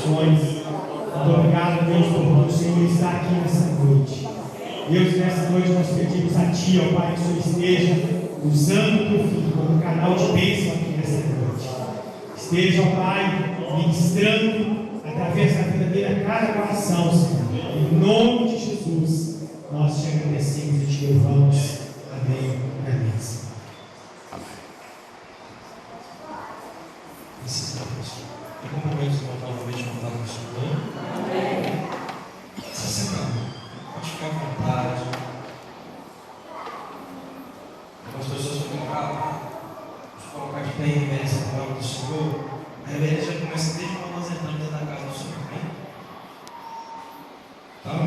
corações. Muito obrigado, Deus, por o Senhor estar aqui nessa noite. Deus, nessa noite nós pedimos a Ti, ó Pai, que o Senhor esteja usando o Teu Filho como canal de bênção aqui nessa noite. Esteja, ó Pai, ministrando através da vida dele a cada coração, Senhor. Em nome de Jesus, nós te agradecemos e te louvamos. Amém. Amém. Eu cumprimento os irmãos novamente com a palavra do Senhor. Amém. Essa semana, pode ficar à vontade. Algumas pessoas ficam bravas, de colocar de pé em reverência a palavra do Senhor. A reverência já começa desde quando nós entramos dentro da casa do Senhor. Amém? Então,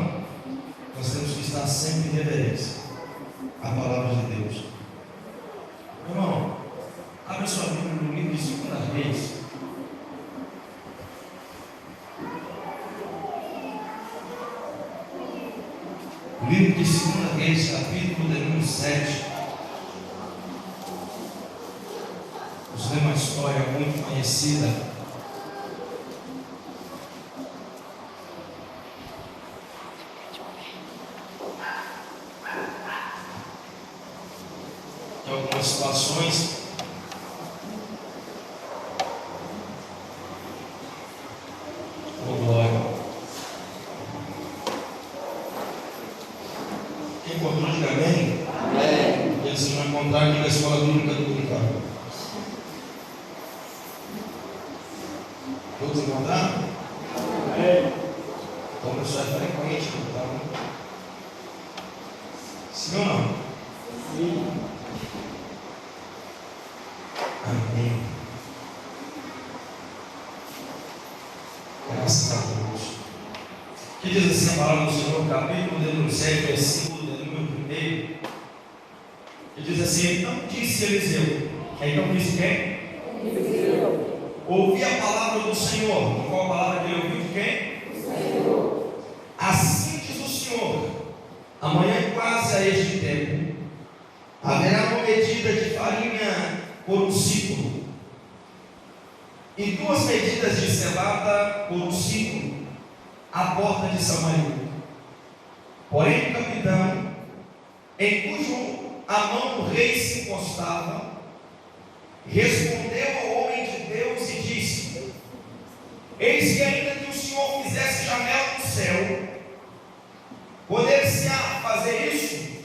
nós temos que estar sempre em reverência à palavra de Deus. Irmão, abre sua Bíblia no livro de 2 Reis. Livro de 2 Reis, capítulo de número 7. Nos lê uma história muito conhecida. De algumas situações. Oh, glória. Quem encontrou, diga amém? Amém. E assim vai encontrar aqui na escola bíblica do Ricardo. Todos encontraram? Amém. Então, pessoal, é frequente, tá? Sim ou não? Sim. Amém. Graças a Deus. Que diz assim a palavra do Senhor, capítulo de número 7, versículo de número 1. Que diz assim: então disse Eliseu. Então disse quem? Eliseu. Ouvi a palavra do Senhor. Qual a palavra que ele ouviu de quem? Do Senhor. Assim diz o Senhor: amanhã, quase a este tempo, haverá uma medida de farinha por um ciclo, e 2 medidas de cevada por um ciclo, à porta de Samaria. Porém, o capitão, em cujo a mão do rei se encostava, respondeu ao homem de Deus e disse: eis que ainda que o Senhor fizesse janela no céu, poder-se-á fazer isso?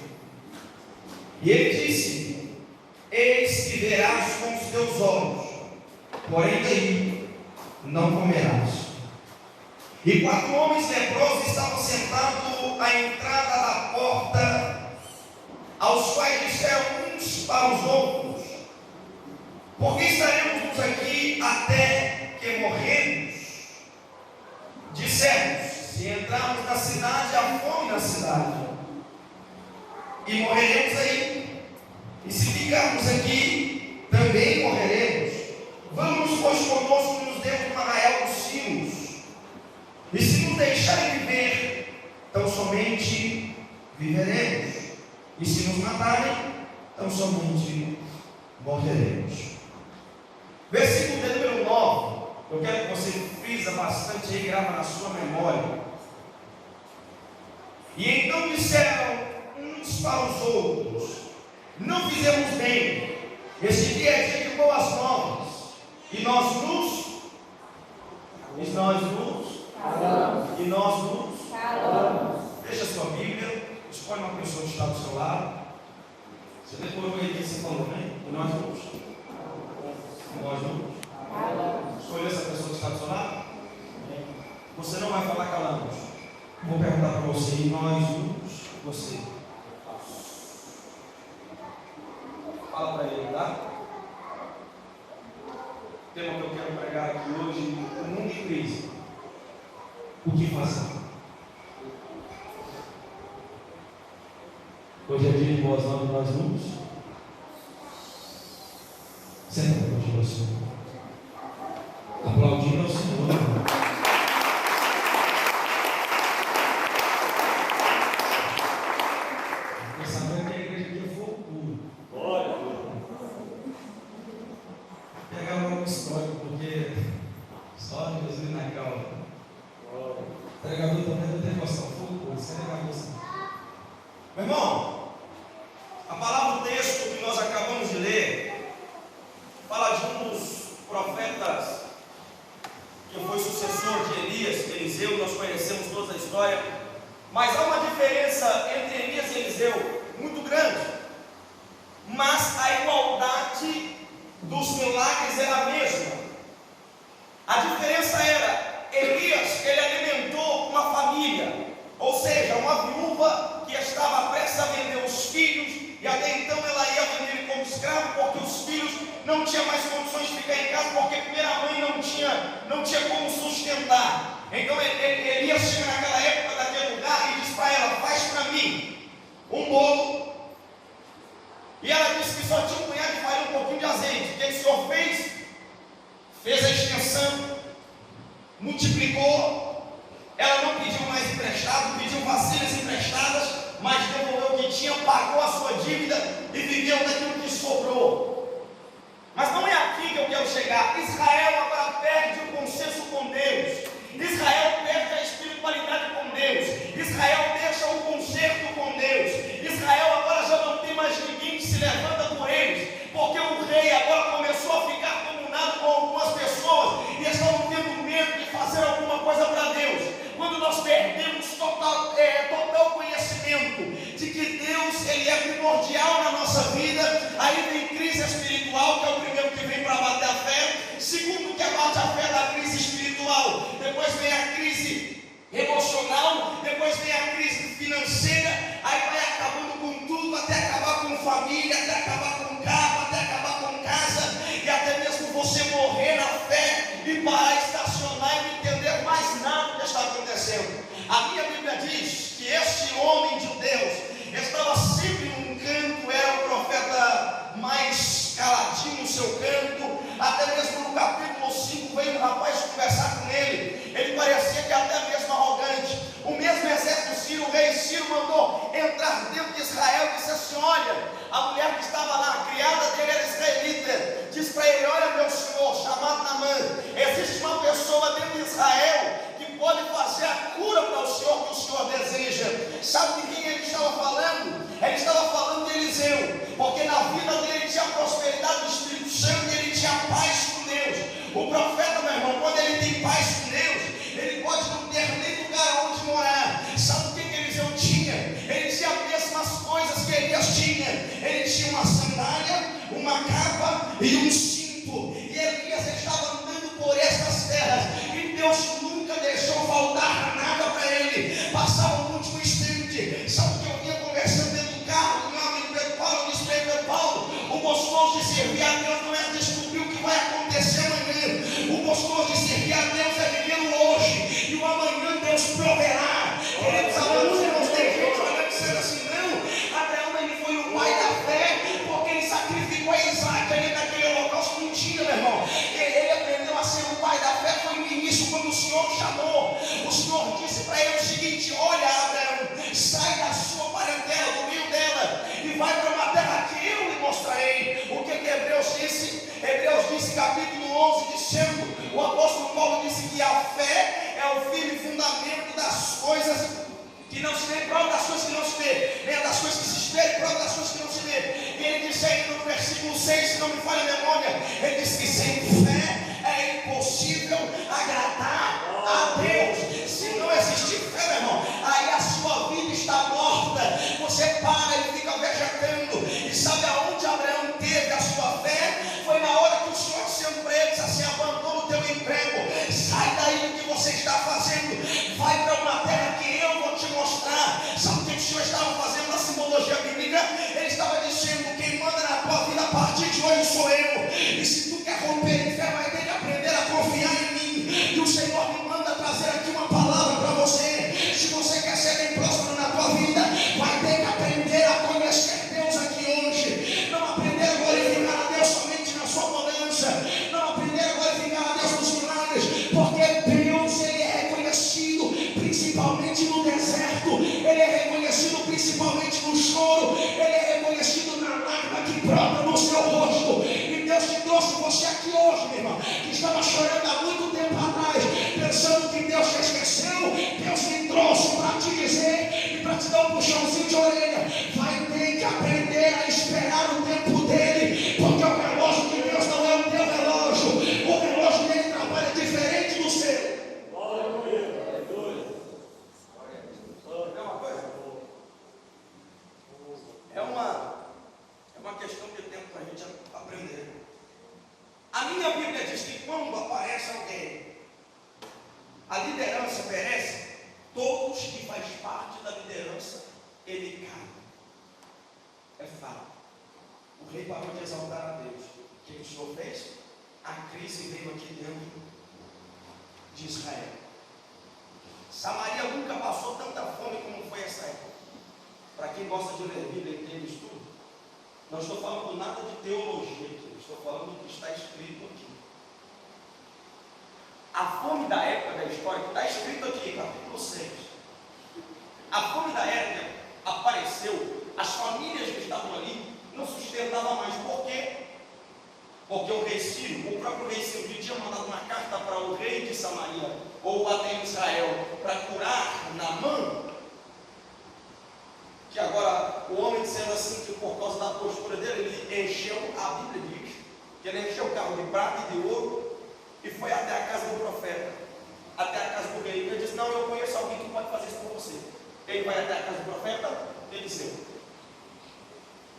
E ele disse: eis que verás com os teus olhos, porém daí não comerás. E 4 homens leprosos estavam sentados à entrada da porta, aos quais disseram uns para os outros: por que estaremos aqui até que morremos? Dissemos: se entrarmos na cidade, há fome na cidade, e morreremos aí. E se ficarmos aqui, também morreremos. Vamos, pois, conosco nos demos no arraial dos sinos. E se nos deixarem viver, tão somente viveremos. E se nos matarem, tão somente morreremos. Versículo de número 9. Eu quero que você frisa bastante aí, grava na sua memória. E então disseram uns para os outros: não fizemos bem. Este dia é dia de boas novas. E nós nos calamos. Deixa a sua Bíblia, escolhe uma pessoa que está do seu lado. Você decorou aí que você falou, né? E nós calamos. Escolhe essa pessoa que está do seu lado. Você não vai falar calamos. Vou perguntar para você: e você. Fala para ele, tá? O tema que eu quero pregar aqui hoje: o mundo em crise. O que fazer? Hoje é dia de boas novas, nós vamos. Senta para continuar o Senhor. Aplaudindo ao Senhor. Sabendo que a igreja aqui é fogo puro. Glória. Pegar um histórico, porque só Jesus na calma. Pregador também não tem emoção. Fogo, isso é negócio. Meu irmão, a palavra do texto que nós acabamos de ler fala de um dos profetas que foi sucessor de Elias, Eliseu. Nós conhecemos toda a história, mas há uma diferença entre Elias e Eliseu muito grande, mas a igualdade dos milagres era a mesma. A diferença era: Elias, ele alimentou uma família, ou seja, uma viúva que estava prestes a vender os filhos, e até então ela ia vender ele como escravo, porque os filhos não tinham mais condições de ficar em casa, porque a primeira mãe não tinha como sustentar. Então Elias chega naquela época daquele lugar e diz para ela: faz para mim um bolo. E ela disse que só tinha um punhado de farinha, um pouquinho de azeite. O que o Senhor fez? Fez a extensão, multiplicou. Ela não pediu mais emprestado, pediu vasilhas emprestadas, mas devolveu o que tinha, pagou a sua dívida e viveu daquilo que sobrou. Mas não é aqui que eu quero chegar. Israel agora perde o consenso com Deus. Israel perde a espiritualidade com Deus. Israel deixa o conserto com Deus. Israel agora já não tem mais ninguém que se levanta por eles, porque o rei agora começou a ficar comunado com algumas pessoas e estavam tendo medo de fazer alguma coisa para Deus. Quando nós perdemos total conhecimento de que Deus ele é primordial na nossa vida, aí vem crise espiritual, que é o primeiro que vem para bater a fé. Segundo, que abate a fé da crise espiritual. Depois vem a crise emocional, depois vem a crise financeira, aí vai acabando com tudo, até acabar com família, até acabar com carro, até acabar com casa, e até mesmo você morrer na fé e parar, estacionar e não entender mais nada do que está acontecendo. A minha Bíblia diz que este homem de Deus estava sempre num canto, era o profeta mais caladinho no seu canto. Até mesmo no capítulo 5 veio um rapaz conversar com ele. Ele parecia que até mesmo arrogante. O mesmo exército sírio, o rei Ciro, mandou entrar dentro de Israel e disse assim: olha, a mulher que estava lá, a criada dele era israelita, diz para ele: olha, meu senhor, chamado Naamã, existe uma pessoa dentro de Israel que pode fazer a cura para o senhor que o senhor deseja. Sabe de quem ele estava falando? Ele estava falando de Eliseu, porque na vida dele tinha a prosperidade do Espírito Santo e ele tinha paz com Deus. O profeta, meu irmão, quando ele tem paz com Deus, ele pode não ter nem lugar onde morar. Sabe o que Eliseu tinha? Ele tinha as mesmas coisas que Elias tinha. Ele tinha uma sandália, uma capa e um cinto. E Elias estava andando por estas terras e Deus nunca deixou faltar nada para ele. Passava o último instante. Sabe o que eu vinha conversando dentro do carro? Meu amigo Pedro Paulo disse para ele: Pedro Paulo, o gostoso de servir a Deus não é descobrir o que vai acontecer amanhã. O gostoso de servir a Deus é viver o hoje, e o amanhã Deus proverá. Queridos amados irmãos, tem gente olhando dizendo assim: não, Abraão ele foi o pai da fé, porque ele sacrificou a Isaac ali naquele holocausto. Não tinha, meu irmão. Ele aprendeu a ser o pai da fé foi no início, quando o Senhor chamou. O Senhor disse para ele o seguinte: olha, Abraão, sai da sua parentela, do meio dela, e vai para uma terra que eu lhe mostrarei. O que Hebreus disse? Hebreus disse, capítulo 11, dizendo, o apóstolo Paulo disse que a fé é o firme fundamento das coisas que não se vê, prova das coisas que não se vê, nem das coisas que se esperam, prova das coisas que não se vê. E ele disse ainda no versículo 6, se não me falha a memória, ele disse que sem fé é impossível agradar a Deus. Se não existir fé, meu irmão, aí a sua vida está morta. Você para e fica vegetando. E sabe aonde Abraão teve a sua fé? Foi na hora que o Senhor disse para ele, disse assim: abandona o teu emprego, sai daí do que você está fazendo, vai para uma terra que eu vou te mostrar. Sabe o que o Senhor estava fazendo na simbologia bíblica? Ele estava dizendo: quem manda na tua vida a partir de hoje sou eu. E se tu quer romper em fé quando aparece alguém, a liderança perece, todos que faz parte da liderança, ele cai. É fato. O rei parou de exaltar a Deus. O que o Senhor fez? A crise veio aqui dentro de Israel. Samaria nunca passou tanta fome como foi essa época. Para quem gosta de ler Bíblia e entende isso tudo, não estou falando nada de teologia aqui, estou falando do que está escrito aqui. A fome da época da história, que está escrito aqui, capítulo 6. A fome da época apareceu, as famílias que estavam ali não sustentavam mais. Por quê? Porque o rei Ciro, o próprio rei Ciro, tinha mandado uma carta para o rei de Samaria, ou até em Israel, para curar Naamã. Que agora, o homem dizendo assim, que por causa da postura dele, ele encheu, a Bíblia diz, que ele encheu o carro de prata e de ouro, e foi até a casa do profeta, até a casa do rei. Ele disse: não, eu conheço alguém que pode fazer isso por você. Ele vai até a casa do profeta Eliseu.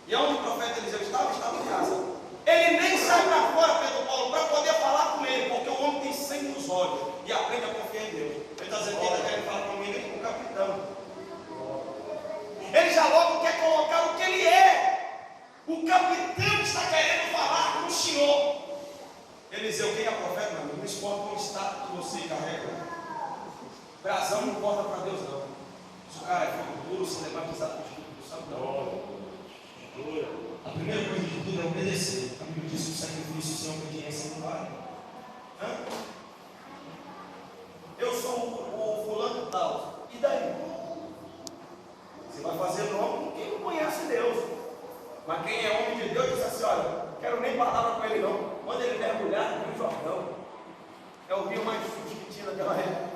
E onde o profeta Eliseu estava? Estava em casa. Ele nem sai para fora, Pedro Paulo, para poder falar com ele, porque o homem tem sangue nos olhos e aprende a confiar em Deus. Ele está dizendo que ele está querendo falar comigo e com o capitão. Ele já logo quer colocar o que ele é. O capitão está querendo falar com o Senhor. Eliseu, quem é profeta, meu amigo? Não importa o status que você carrega. Brasão não importa para Deus, não. Se o cara é fogo duro, se levar pisado com o Espírito Santo, não. A primeira coisa de tudo é obedecer. A Bíblia diz que o sacrifício sem obediência não vale. Eu sou o fulano tal. E daí? Você vai fazer nome com quem não conhece Deus. Mas quem é homem de Deus diz assim: olha, não quero nem palavra com ele não. Manda ele mergulhar no Rio Jordão. É o rio mais sujo que tinha naquela época.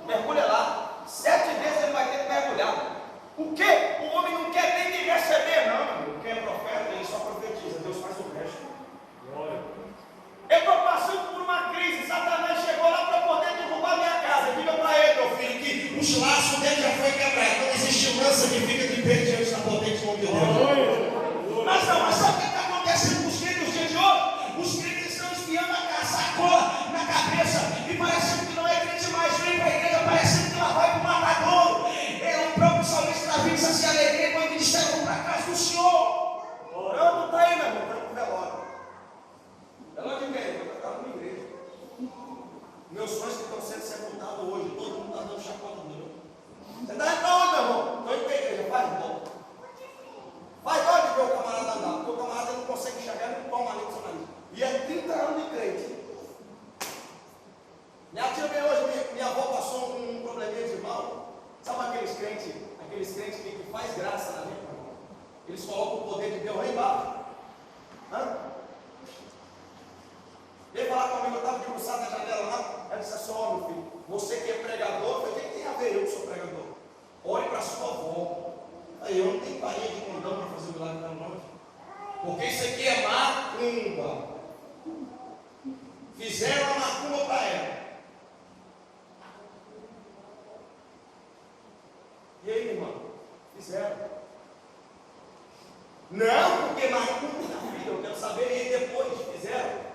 Mergulha lá. 7 vezes ele vai ter que mergulhar. O quê? O homem não quer nem me receber, não. Quem é profeta, ele só profetiza. Deus faz o resto. Eu estou passando por uma crise. Satanás chegou lá para poder derrubar minha casa. Diga para ele, meu filho, que os laços dele já foi quebrado. Não existe lança que fica de pé diante da potente mão de Deus. Mas não, mas sabe o que está acontecendo com os crentes nos dias de hoje? Os crentes estão enfiando a sacola na cabeça e parecendo que não é crente mais. Vem para a igreja parecendo que ela vai para o matadouro. O próprio salmista Davi disse assim: alegria quando me disseram para a casa do Senhor. Não está aí, meu irmão, está no velório. Velório de quem? Eu estava na igreja. Meus sonhos que estão sendo sepultados hoje, todo mundo está dando chacota dele. Você está indo para onde, meu irmão? Estou indo para a igreja, faz bom. Faz dó de ver o camarada andar, porque o camarada não consegue enxergar, não toma ali com seu nariz. E é 30 anos de crente. Minha tia veio hoje, minha avó passou um probleminha de mal. Sabe aqueles crentes que faz graça na vida? Eles colocam o poder de Deus lá embaixo. Veio falar comigo, eu estava debruçado na janela lá. Ela disse assim: ó, meu filho, você que é pregador. Eu falei: o que tem a ver eu que sou pregador? Olhe para a sua avó. Aí eu não tenho parede de condão para fazer o milagre da noite. Porque isso aqui é macumba. Fizeram a macumba para ela. E aí, irmão? Fizeram. Não, porque macumba na vida, eu quero saber, e aí depois fizeram.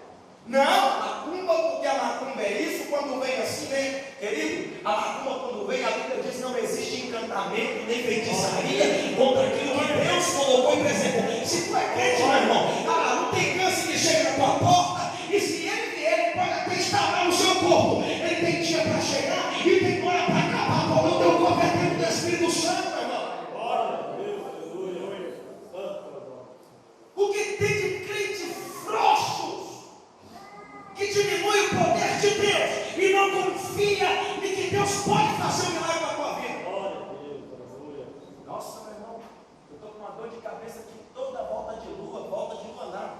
Não, macumba, porque a macumba é isso, quando vem assim, vem, querido, a macumba quando vem, a Bíblia diz: não existe encantamento, nem feitiçaria contra aquilo que Deus colocou em preservou. Se tu é crente, meu irmão, não tem câncer que chega na tua porta, e se ele vier, ele pode até instalar no seu corpo. Ele tem dia para chegar e tem hora para acabar, porque o teu corpo é templo do Espírito Santo, meu irmão. O que tem de crente frouxos, que diminui o poder de Deus e não confia em que Deus pode fazer um milagre na tua vida. Nossa, meu irmão, eu estou com uma dor de cabeça aqui toda volta de lua nada.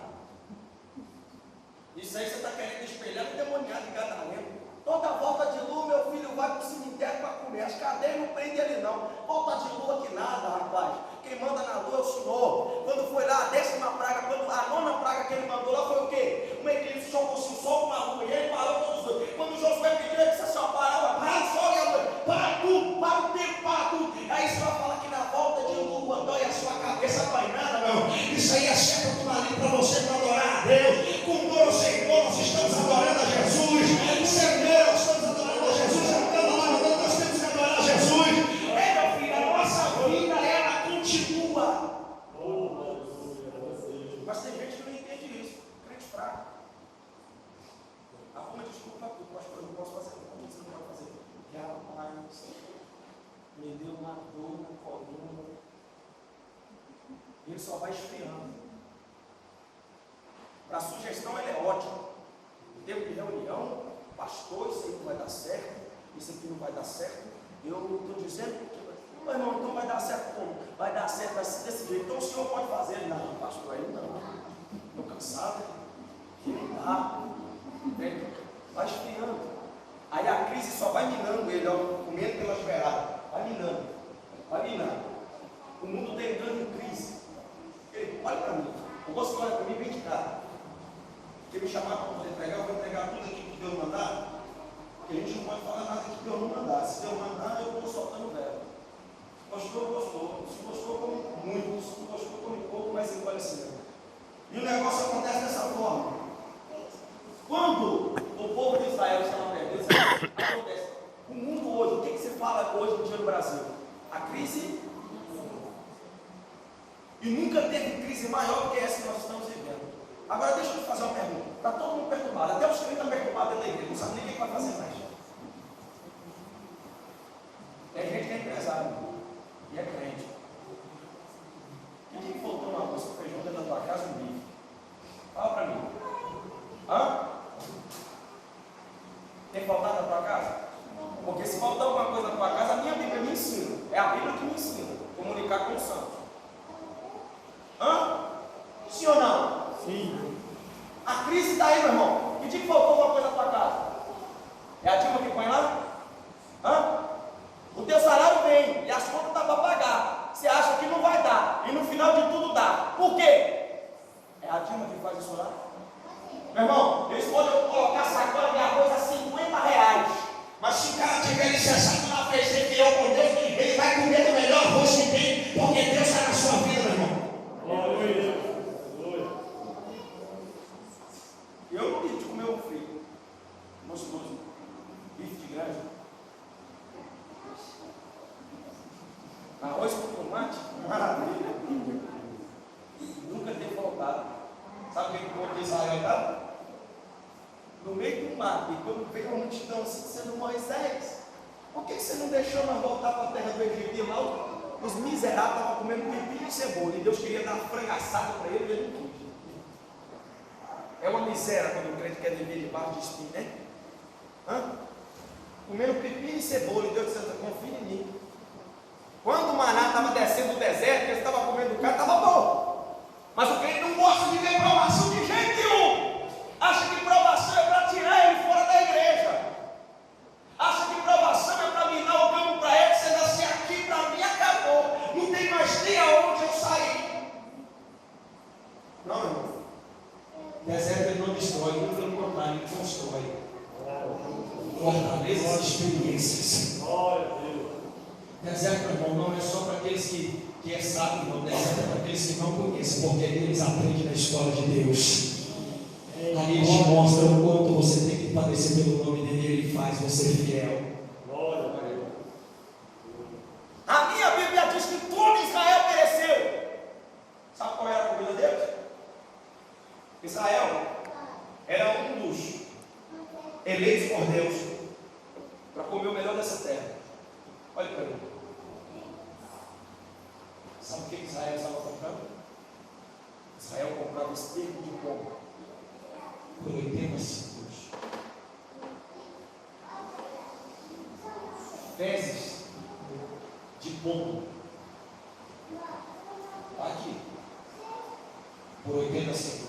Isso aí você está querendo espelhar o demoniado de Gadareno. Toda volta de lua, meu filho vai para o cemitério para comer. As cadeias não prendem ele não. Volta de lua que nada, rapaz. Quem manda na lua é o Senhor. Quando foi lá a 10ª praga, a 9ª praga que ele mandou lá foi o quê? Uma eclipse, só com o sol, uma lua. E ele parou todos os dois. Quando Josué pediu, ele disse assim: ó, para o sol e a lua. Para tudo, para o tempo, para tudo. Aí você vai falar que na volta de lua dói a sua cabeça, dói nada, não. Isso aí é sempre um maligno para você não adorar a Deus. Com dor ou sem dor, nós estamos adorando a Jesus. dor, coluna. E ele só vai esfriando. Para sugestão ele é ótimo. Em tempo de reunião, pastor, isso aí não vai dar certo, isso aqui não vai dar certo. Eu estou dizendo que, meu irmão, então vai dar certo como? Vai dar certo assim, desse jeito. Então o senhor pode fazer? Não, pastor, aí não. Estou cansado, que não dá. Vai esfriando. Aí a crise só vai minando ele, ó, comendo pelas beiradas. Vai minando, vai minando. O mundo está entrando em crise. Ele, olha para mim, eu gosto de olhar para mim bem de cara. Quer me chamar para poder pregar, eu vou entregar tudo aquilo que Deus mandar. Porque a gente não pode falar nada que Deus não mandar. Se Deus mandar, eu estou soltando o verbo. Gostou, gostou. Se gostou, come muito. Se não gostou, come pouco, mas engole assim mesmo. E o negócio acontece dessa forma. Quando o povo de Israel estava perdendo, acontece. O mundo hoje, o que você fala hoje no dia no Brasil? A crise. E nunca teve crise maior do que essa que nós estamos vivendo. Agora deixa eu te fazer uma pergunta. Está todo mundo perturbado. Até os que estão perturbados dentro da igreja. Não sabe nem o que vai fazer mais. Tem gente que é empresário e é crente. Que dia que faltou uma arroz com feijão dentro da tua casa e um bife? Fala para mim. Hã? Tem faltado na tua casa? Porque se faltar alguma coisa na tua casa, a minha Bíblia me ensina. É a Bíblia que me ensina. Comunicar com os santos. Hã? Sim ou não? Sim. A crise está aí, meu irmão. Que dia que faltou alguma coisa na tua casa? É a Dilma que põe lá? Hã? O teu salário vem e as contas estão para pagar. Você acha que não vai dar. E no final de tudo dá. Por quê? É a Dilma que faz isso lá? Meu irmão, eles podem colocar sacola de arroz a R$50. Mas se o cara tiver licença na frente de fiel com Deus, ele vai comer o melhor arroz que tem, porque Deus está na sua vida, meu irmão. Aleluia. Eu não tive de comer um frio. Gostoso. Bife de grande. Arroz com tomate. Maravilha. Nunca tem faltado. Sabe o que o povo de Israel estava? No meio do mar. E quando veio uma multidão assim, dizendo: Moisés, por que você não deixou nós voltar para a terra do Egito? E lá os miseráveis estavam comendo pepino e cebola. E Deus queria dar uma frangaçada para ele e ele não quis. É uma miséria quando o crente quer viver debaixo de espinho, né? Comendo pepino e cebola, e Deus dizendo: confia em mim. Quando o maná estava descendo do deserto, eles estavam comendo carne, estava bom. Mas o crente não gosta de ver provação de jeito nenhum. Acha que provação é para tirar ele fora da igreja. Acha que provação é para minar o campo para ele, você nascer aqui, para mim acabou. Não tem mais nem aonde eu sair. Não, irmão. Deserto ele não destrói, muito pelo contrário, ele constrói. Fortalezas e experiências. Deserto, meu irmão, não é só para aqueles que é sábio, não. Deserto é para aqueles que não conhecem, porque eles aprendem na história de Deus. Ali ele te mostra o quanto você tem que padecer pelo nome dele, e ele faz você fiel. A minha Bíblia diz que todo Israel pereceu. Sabe qual era a comida deles? Israel era um dos eleitos por Deus para comer o melhor dessa terra. Olha para mim. Sabe o que Israel estava comprando? Israel comprava esterco de pombo por 80 ciclos. Fezes de pombo. Aqui. Por 80 ciclos.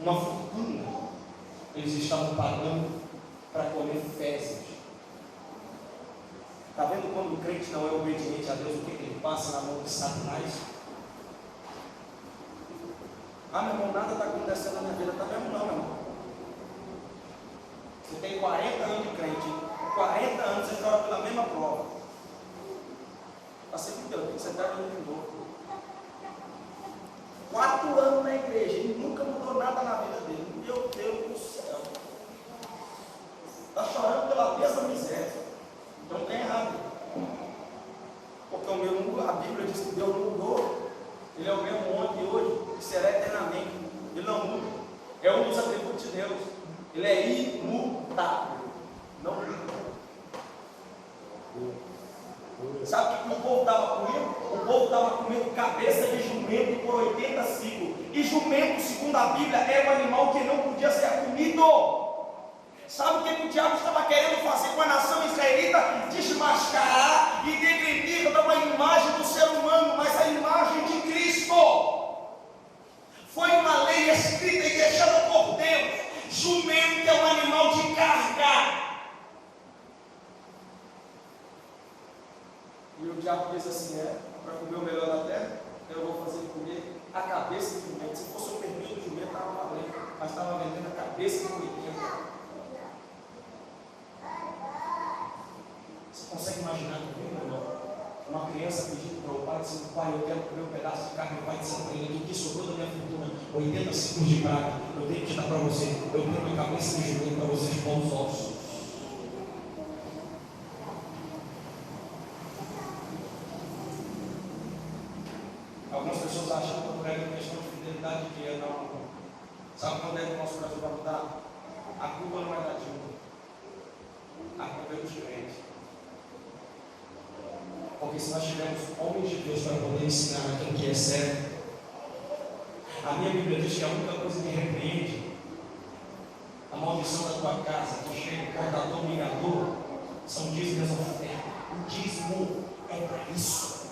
Uma fortuna eles estavam pagando para comer fezes. Está vendo quando o crente não é obediente a Deus, o que ele passa na mão de Satanás? Ah, meu irmão, nada está acontecendo na minha vida. Está vendo não, meu irmão? Você tem 40 anos de crente. 40 anos você chora pela mesma prova. Está sempre Deus, você está indo de novo. 4 anos na igreja e nunca mudou nada na vida dele. Meu Deus do céu. Está chorando pela mesma miséria. Então tem errado. Porque a Bíblia diz que Deus não mudou. Ele é o mesmo ontem e hoje, e será eternamente. Ele não muda. É um dos atributos de Deus. Ele é imutável. Não muda. Sabe o que o povo estava comendo? O povo estava comendo cabeça de jumento por 80 ciclos. E jumento, segundo a Bíblia, é um animal que não podia ser comido. Sabe o que o diabo estava querendo fazer com a nação israelita? Desmascarar e degredir uma imagem do ser humano, mas a imagem de Cristo. Foi uma lei escrita e deixada por Deus. Jumento é um animal de carga. E o diabo diz assim: para comer o melhor da terra, eu vou fazer comer a cabeça do jumento. Se fosse o pernil do jumento, estava valendo, mas estava vendendo a cabeça do jumento. Você consegue imaginar comigo, meu irmão? Uma criança pedindo para o pai, dizendo: pai, eu quero comer um pedaço de carne. O pai dizendo para ele: o que sobrou da minha fortuna? 80 ciclos de prata. Eu tenho que dar para você. Eu tenho a cabeça de jumento para vocês pôr os ossos. Algumas pessoas acham que eu prego questão de fidelidade de dinheiro. Não. Sabe quando é que o nosso Brasil vai mudar? A culpa não é da Dilma. A culpa é dos crentes. Porque se nós tivermos homens de Deus para poder ensinar aquilo que é certo, a minha Bíblia diz que a única coisa que repreende a maldição da tua casa, que chega o cortador, o mirador, são dízimos da oferta. O dízimo é para isso.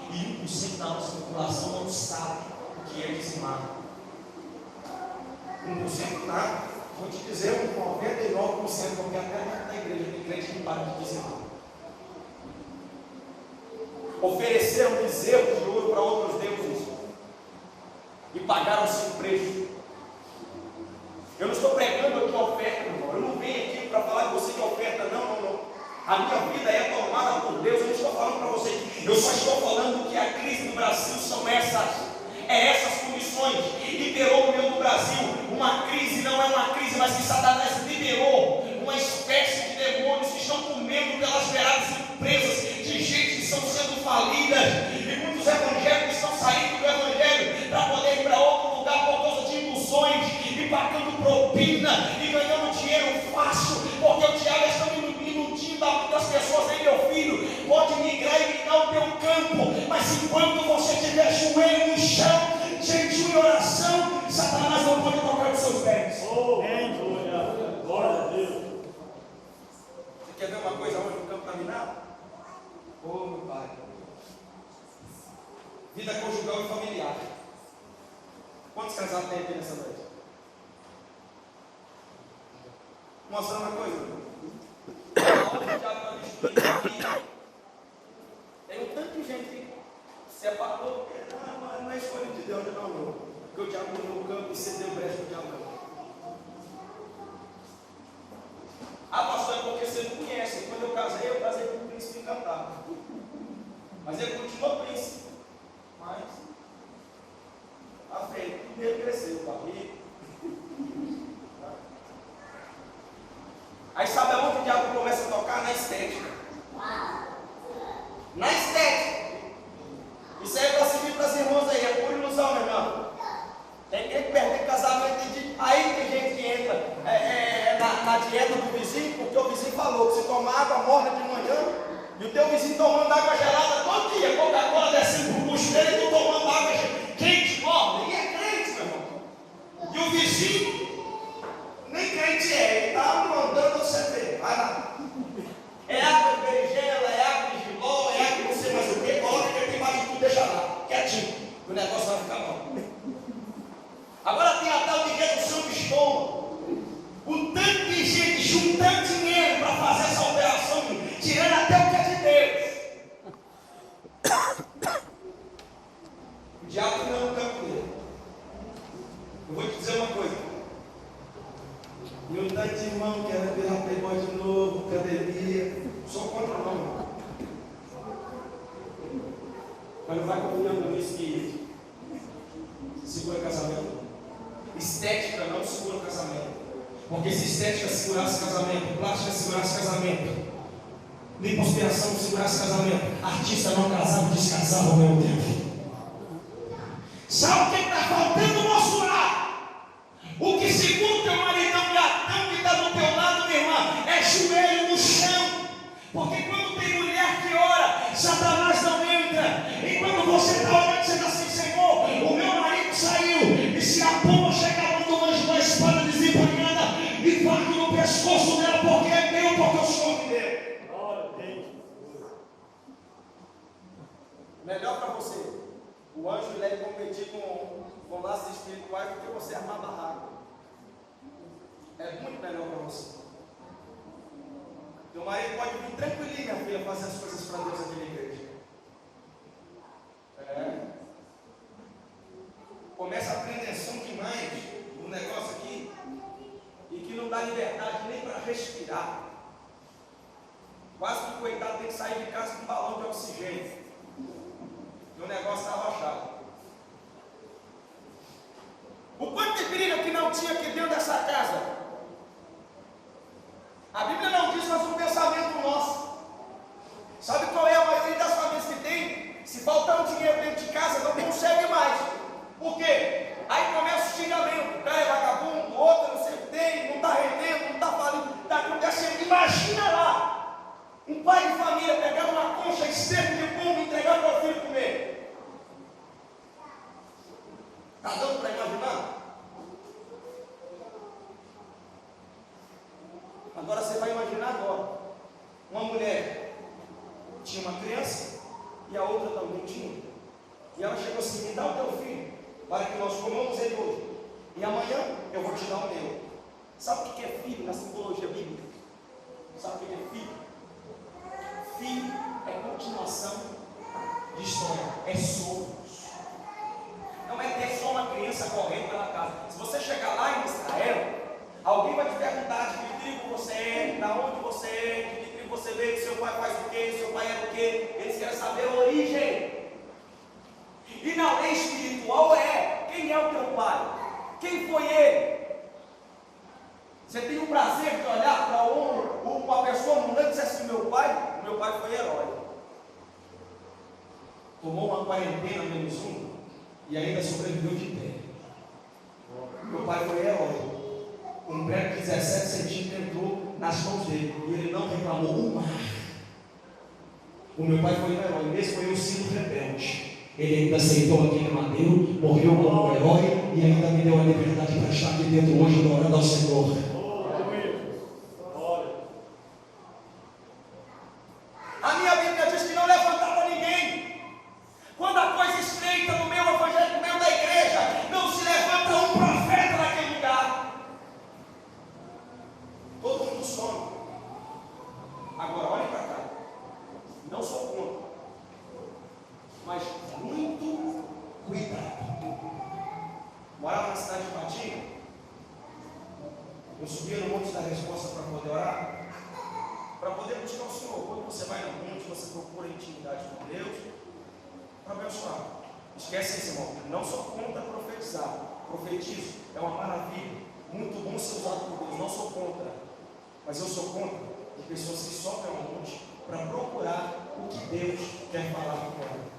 E 1% da nossa população não sabe o que é dizimar. 1% nada. Vou te dizer, 99%, porque até na igreja tem crente que para de dizimar. Ofereceram bezerros de ouro para outros deuses e pagaram seu preço. Eu não estou pregando aqui oferta, meu irmão. Eu não venho aqui para falar de você de oferta, não. A minha vida é tomada por Deus. Eu não estou falando para você. Eu só estou falando que a crise do Brasil são essas condições. Liberou no meio do Brasil uma crise, não é uma crise, mas que Satanás liberou uma espécie de demônios que estão comendo pelas beiradas empresas, de gente que estão sendo falidas, e muitos evangélicos estão saindo do evangelho para poder ir para outro lugar por causa de ilusões, e pagando propina, e ganhando dinheiro fácil, porque o diabo está iludindo das pessoas. Ei, meu filho, pode migrar e migrar o teu campo, mas enquanto você tiver joelho no chão, jejum e oração, Satanás não pode tocar os seus pés. Glória a Deus. Você quer ver uma coisa onde o campo está minado? Meu pai. Vida conjugal e familiar. Quantos casados tem aqui nessa noite? Mostrar uma coisa. Aonde o diabo está destruindo? Tem um tanto de gente que separou. Não é escolha de Deus, não. Porque o diabo no campo e cedeu brecha para o diabo. Pastor, é porque você não conhece. Quando eu casei com um príncipe encantado. Mas ele continua príncipe. Mas a frente, primeiro cresceu, barriga. Aí sabe aonde o diabo começa a tocar? Na estética. Na estética. Isso aí é para servir para as irmãs aí, é pura ilusão, meu irmão. Tem que perder casamento. Aí tem gente que entra na dieta do vizinho, porque o vizinho falou que se tomar água morna de manhã, e o teu vizinho tomando água gelada todo dia, Coca-Cola descendo por bucheira e tu tomando água quente, morna. E é crente, meu irmão. E o vizinho, nem crente é, ele está mandando você ver. Vai lá. É água de berinjela, é água de giló, é água de não sei mais o que, coloca que tem mais de tudo, deixa lá, quietinho. O negócio vai ficar bom. Agora tem a tal de redução de estômago. O tanto de gente juntando dinheiro para fazer essa operação, tirando até o que é de Deus. O diabo não é um campo dele. Eu vou te dizer uma coisa. E um tanto de irmão que era virar playboy de novo, academia. Sou contra não, irmão. Mas não vai confiando nisso que segura casamento. Estética não segura o casamento. Porque se estética segurasse casamento, plástica segurasse casamento, lipoaspiração segurasse casamento, artista não casava, descasava ao mesmo tempo. Sabe o que está faltando no nosso lar? O que segura o teu maridão gatão que está do teu lado, minha irmã, é joelho no chão. Porque quando tem mulher Melhor para você o anjo deve competir com laços espirituais do que você armar barraco. É muito melhor para você. Teu marido pode vir tranquilinho, minha filha, fazer as coisas para Deus aqui na igreja. Começa a pretensão demais no negócio aqui e que não dá liberdade nem para respirar. Quase que o coitado tem que sair de casa com um balão de oxigênio. E o negócio estava achado. O quanto de brilho que não tinha aqui dentro dessa casa. A Bíblia não diz, mas um pensamento nosso. Sabe qual é a maioria das famílias que tem? Se faltar um dinheiro dentro de casa, não consegue mais. Por quê? Aí começa o xingamento. O cara é vagabundo, o outro não sei o que tem, não está rendendo, não está falindo, está acontecendo. Imagina lá um pai de família pegar uma concha externa de pão e entregar para o filho comer. Está dando para imaginar? Agora você vai imaginar agora. Uma mulher tinha uma criança e a outra também tinha. E ela chegou assim: me dá o teu filho, para que nós comamos ele hoje. E amanhã eu vou te dar o meu. Sabe o que é filho na simbologia bíblica? Sabe o que é filho? Filho é continuação de história, é somos. Não é ter só uma criança correndo pela casa. Se você chegar lá em Israel, alguém vai te perguntar de que tribo você é, de onde você é, de que tribo você veio, seu pai faz o quê, seu pai era o quê. Eles querem saber a origem. E na lei espiritual quem é o teu pai? Quem foi ele? Você tem o prazer de olhar para uma pessoa mundana e dizer assim: meu pai foi herói. Tomou uma quarentena menos um e ainda sobreviveu de pé. Meu pai foi herói. Um prego de 17 centímetros entrou nas mãos dele e ele não reclamou um mar. O meu pai foi um herói, mesmo foi um símbolo rebelde. Ele ainda aceitou aquele madeiro, morreu como um herói e ainda me deu a liberdade para estar aqui dentro hoje adorando ao Senhor. A minha Bíblia diz que não levantava ninguém. Quando a coisa estreita no meu evangelho, no meio da igreja, não se levanta um profeta naquele lugar. Todo mundo some. Agora olhe para cá. Não sou contra, mas muito cuidado. Morava na cidade de Patinga. Eu subia no Monte da Resposta para poder orar, para poder buscar o Senhor. Quando você vai no monte, você procura intimidade com Deus para abençoar. Esquece esse irmão. Não sou contra profetizar. Profetizo, é uma maravilha. Muito bom ser usado por Deus. Não sou contra. Mas eu sou contra de pessoas que sobem ao monte para procurar o que Deus quer falar com ela.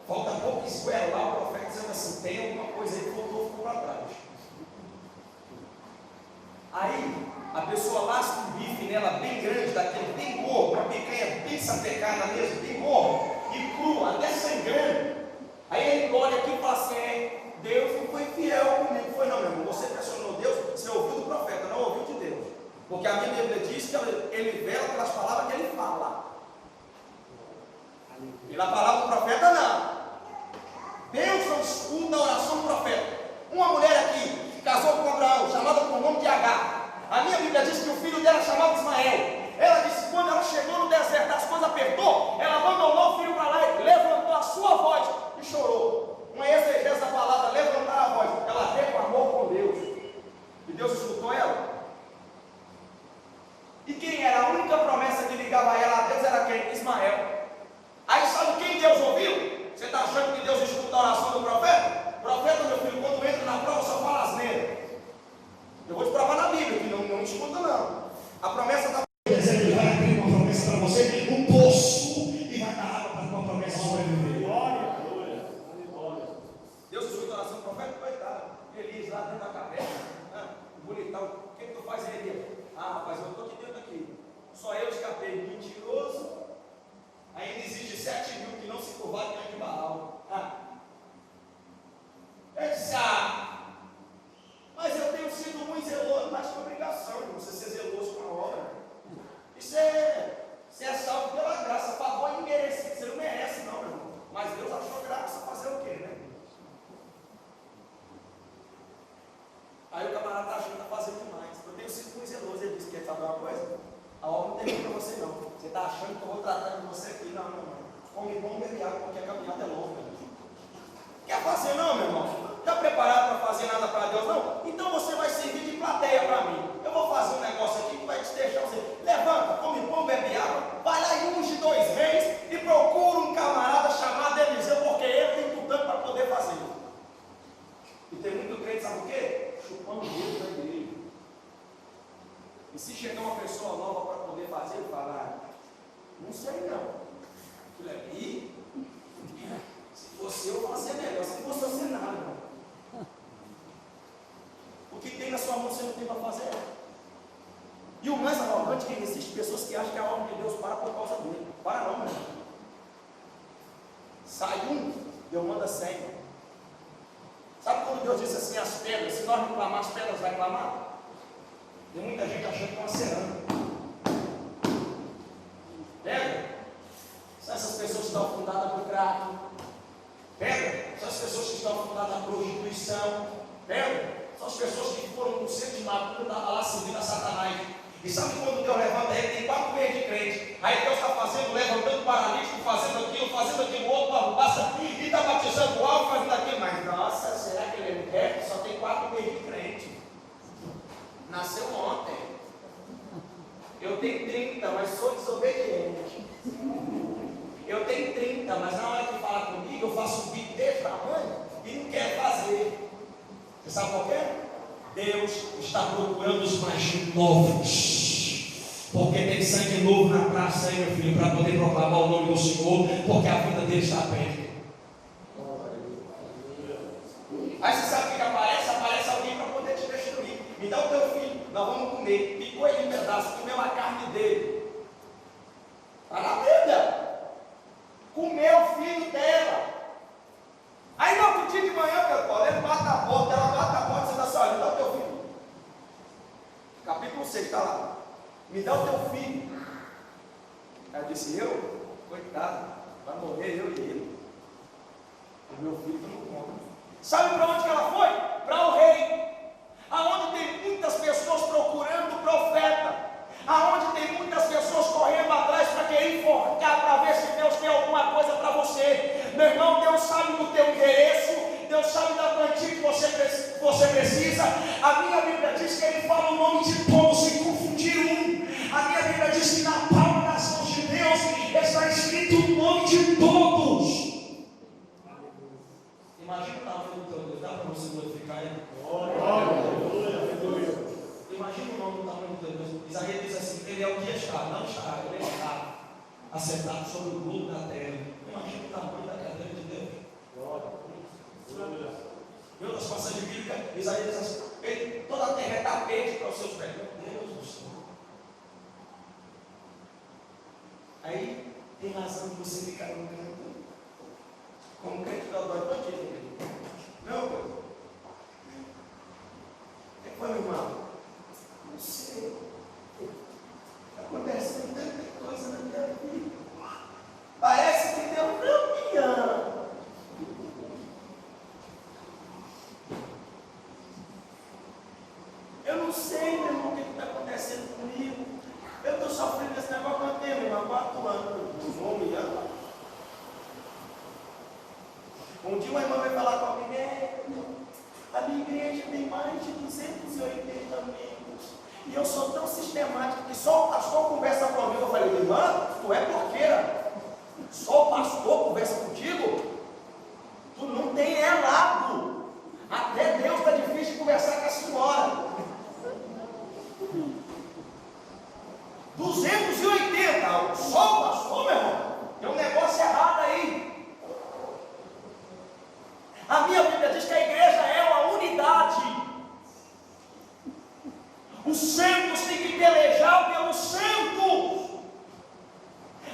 Falta pouco esguela lá, o profeta dizendo assim: tem alguma coisa aí que ficou para trás. Aí a pessoa lasca um bife nela bem grande, daquele bem gordo, uma picanha bem sapecada mesmo, bem gordo, e crua, até sangrando. Aí ele olha aqui e fala assim: Deus não foi fiel comigo. Foi não, meu irmão, você pressionou Deus, você ouviu do profeta, não ouviu de Deus. Porque a minha Bíblia diz que ele vela pelas palavras que ele fala. E na palavra do profeta não. Deus não escuta a oração do profeta. Uma mulher aqui que casou com Abraão, chamada por nome de Agar. A minha Bíblia diz que o filho dela chamava Ismael. Ela disse que quando ela chegou no deserto, as coisas apertou, ela abandonou o filho para lá e levantou a sua voz e chorou. Uma exegese da palavra, levantar a voz. Ela reclamou com Deus. E Deus escutou ela. E quem era a única promessa que ligava ela a Deus era quem? Ismael. Aí sabe quem Deus ouviu? Você está achando que Deus escuta a oração do profeta? O profeta, meu filho, quando entra na prova só fala asneira. Eu vou te provar na Bíblia que não escuta não. A promessa da Ele vai abrir uma promessa para você, um poço, e vai dar água para uma promessa sobreviver. Deus escuta a oração do profeta? Coitado. Elias lá dentro da caverna, bonitão. O que tu faz aí, Elias? Rapaz, eu estou aqui dentro aqui. Só eu escapei. Mentiroso. Ainda existe 7.000 que não se curvaram diante de Baal. Eu disse: mas eu tenho sido muito zeloso. Mas que obrigação de você ser zeloso com a obra. Isso é salvo pela graça. Favor imerecido. Você não merece não, meu irmão. Mas Deus está achando que eu vou tratar de você aqui. Não, não, não. Come bom, bebe água, porque a caminhada é longa. Quer fazer não, meu irmão? Está preparado para fazer nada para Deus? Não? Então você vai servir de plateia para mim. Eu vou fazer um negócio aqui que vai te deixar você. Levanta, come pão, bebe água, vai lá e unge 2 reis e procura um camarada chamado Eliseu, porque ele tem tudo para poder fazer. E tem muito crente, sabe o quê? Chupando o dedo da igreja. E se chegar uma pessoa nova para poder fazer, ele fala, não sei não. E se fosse eu fazer melhor, se fosse você nada, não. O que tem na sua mão você não tem para fazer. E o mais arrogante que existe, pessoas que acham que a obra de Deus para por causa dele. Para não, meu irmão. Sai um, Deus manda 100. Sabe quando Deus disse assim, as pedras, se nós não clamar, as pedras vai clamar? Tem muita gente achando que é uma cerâmica. Pega. São essas pessoas que estão fundadas no crack. Pega. São as pessoas que estão fundadas na prostituição. Pega. São as pessoas que foram no centro de Macumba lá servindo a Satanás. E sabe quando Deus levanta ele, tem 4 meses de crente. Aí Deus está fazendo, levantando paralítico, fazendo aquilo outro, arrubaça, e está batizando o alvo, fazendo aquilo. Mas nossa, será que ele não quer? Só tem 4 meses de crente. Nasceu ontem. Eu tenho 30, mas sou desobediente. Eu tenho 30, mas na hora que fala comigo, eu faço um bico desse tamanho e não quero fazer. Você sabe por quê? Deus está procurando os mais novos. Porque tem sangue novo na praça aí, meu filho, para poder proclamar o nome do Senhor, porque a vida dele está perto. Aí você sabe o que aparece? Aparece alguém para poder te destruir. Me dá o teu filho, nós vamos comer. Picou ele em pedaços, comeu a carne dele. Está na Bíblia. Comeu o filho dela. Aí no outro dia de manhã, meu Paulo, ele bate a porta, ela bate a porta e você está assim, olha, me dá o teu filho. Capítulo 6, está lá. Me dá o teu filho. Aí eu disse, eu? Coitado, vai morrer eu e ele. O meu filho não conta. Sabe para onde que ela foi? Para o rei. Aonde tem muitas pessoas procurando o profeta. Aonde tem muitas pessoas correndo atrás para querer enforcar, para ver se Deus tem alguma coisa para você. Meu irmão, Deus sabe do teu endereço, Deus sabe da quantia que você precisa. A minha Bíblia diz que Ele fala o nome de todos sem confundir um. A minha Bíblia diz que na palma das mãos de Deus está escrito o nome de todos. Imagina o tamanho do teu Deus, dá para você glorificar Ele? Imagina o nome do tamanho do teu Deus. Isaías diz assim, ele é o que está, não está, ele está assentado sobre o globo da terra. Imagina o tamanho da cadeira de Deus. Em outras passagens bíblicas, Isaías diz assim, toda a terra é tapete para os seus pés. Meu Deus do céu. Aí tem razão de você ficar no canto. Como crente da dói todinho. Não, pai. O que foi, meu irmão? Não sei. Está acontecendo tanta coisa na minha vida. Parece que Deus não me ama. Eu não sei, meu irmão, o que está acontecendo comigo. Eu estou sofrendo esse negócio há quanto tempo, meu irmão? 4 anos. Não vou me amar. Um dia uma irmã veio falar com a minha, a minha igreja tem mais de 280 membros. E eu sou tão sistemático que só o pastor conversa comigo. Eu falei, irmã, tu é porqueira. Só o pastor conversa contigo? Tu não tem lado. Até Deus está difícil de conversar com a senhora. 280, só o pastor, meu irmão. Tem um negócio errado aí. A minha Bíblia diz que a igreja é uma unidade. Os santos têm que pelejar pelos santos.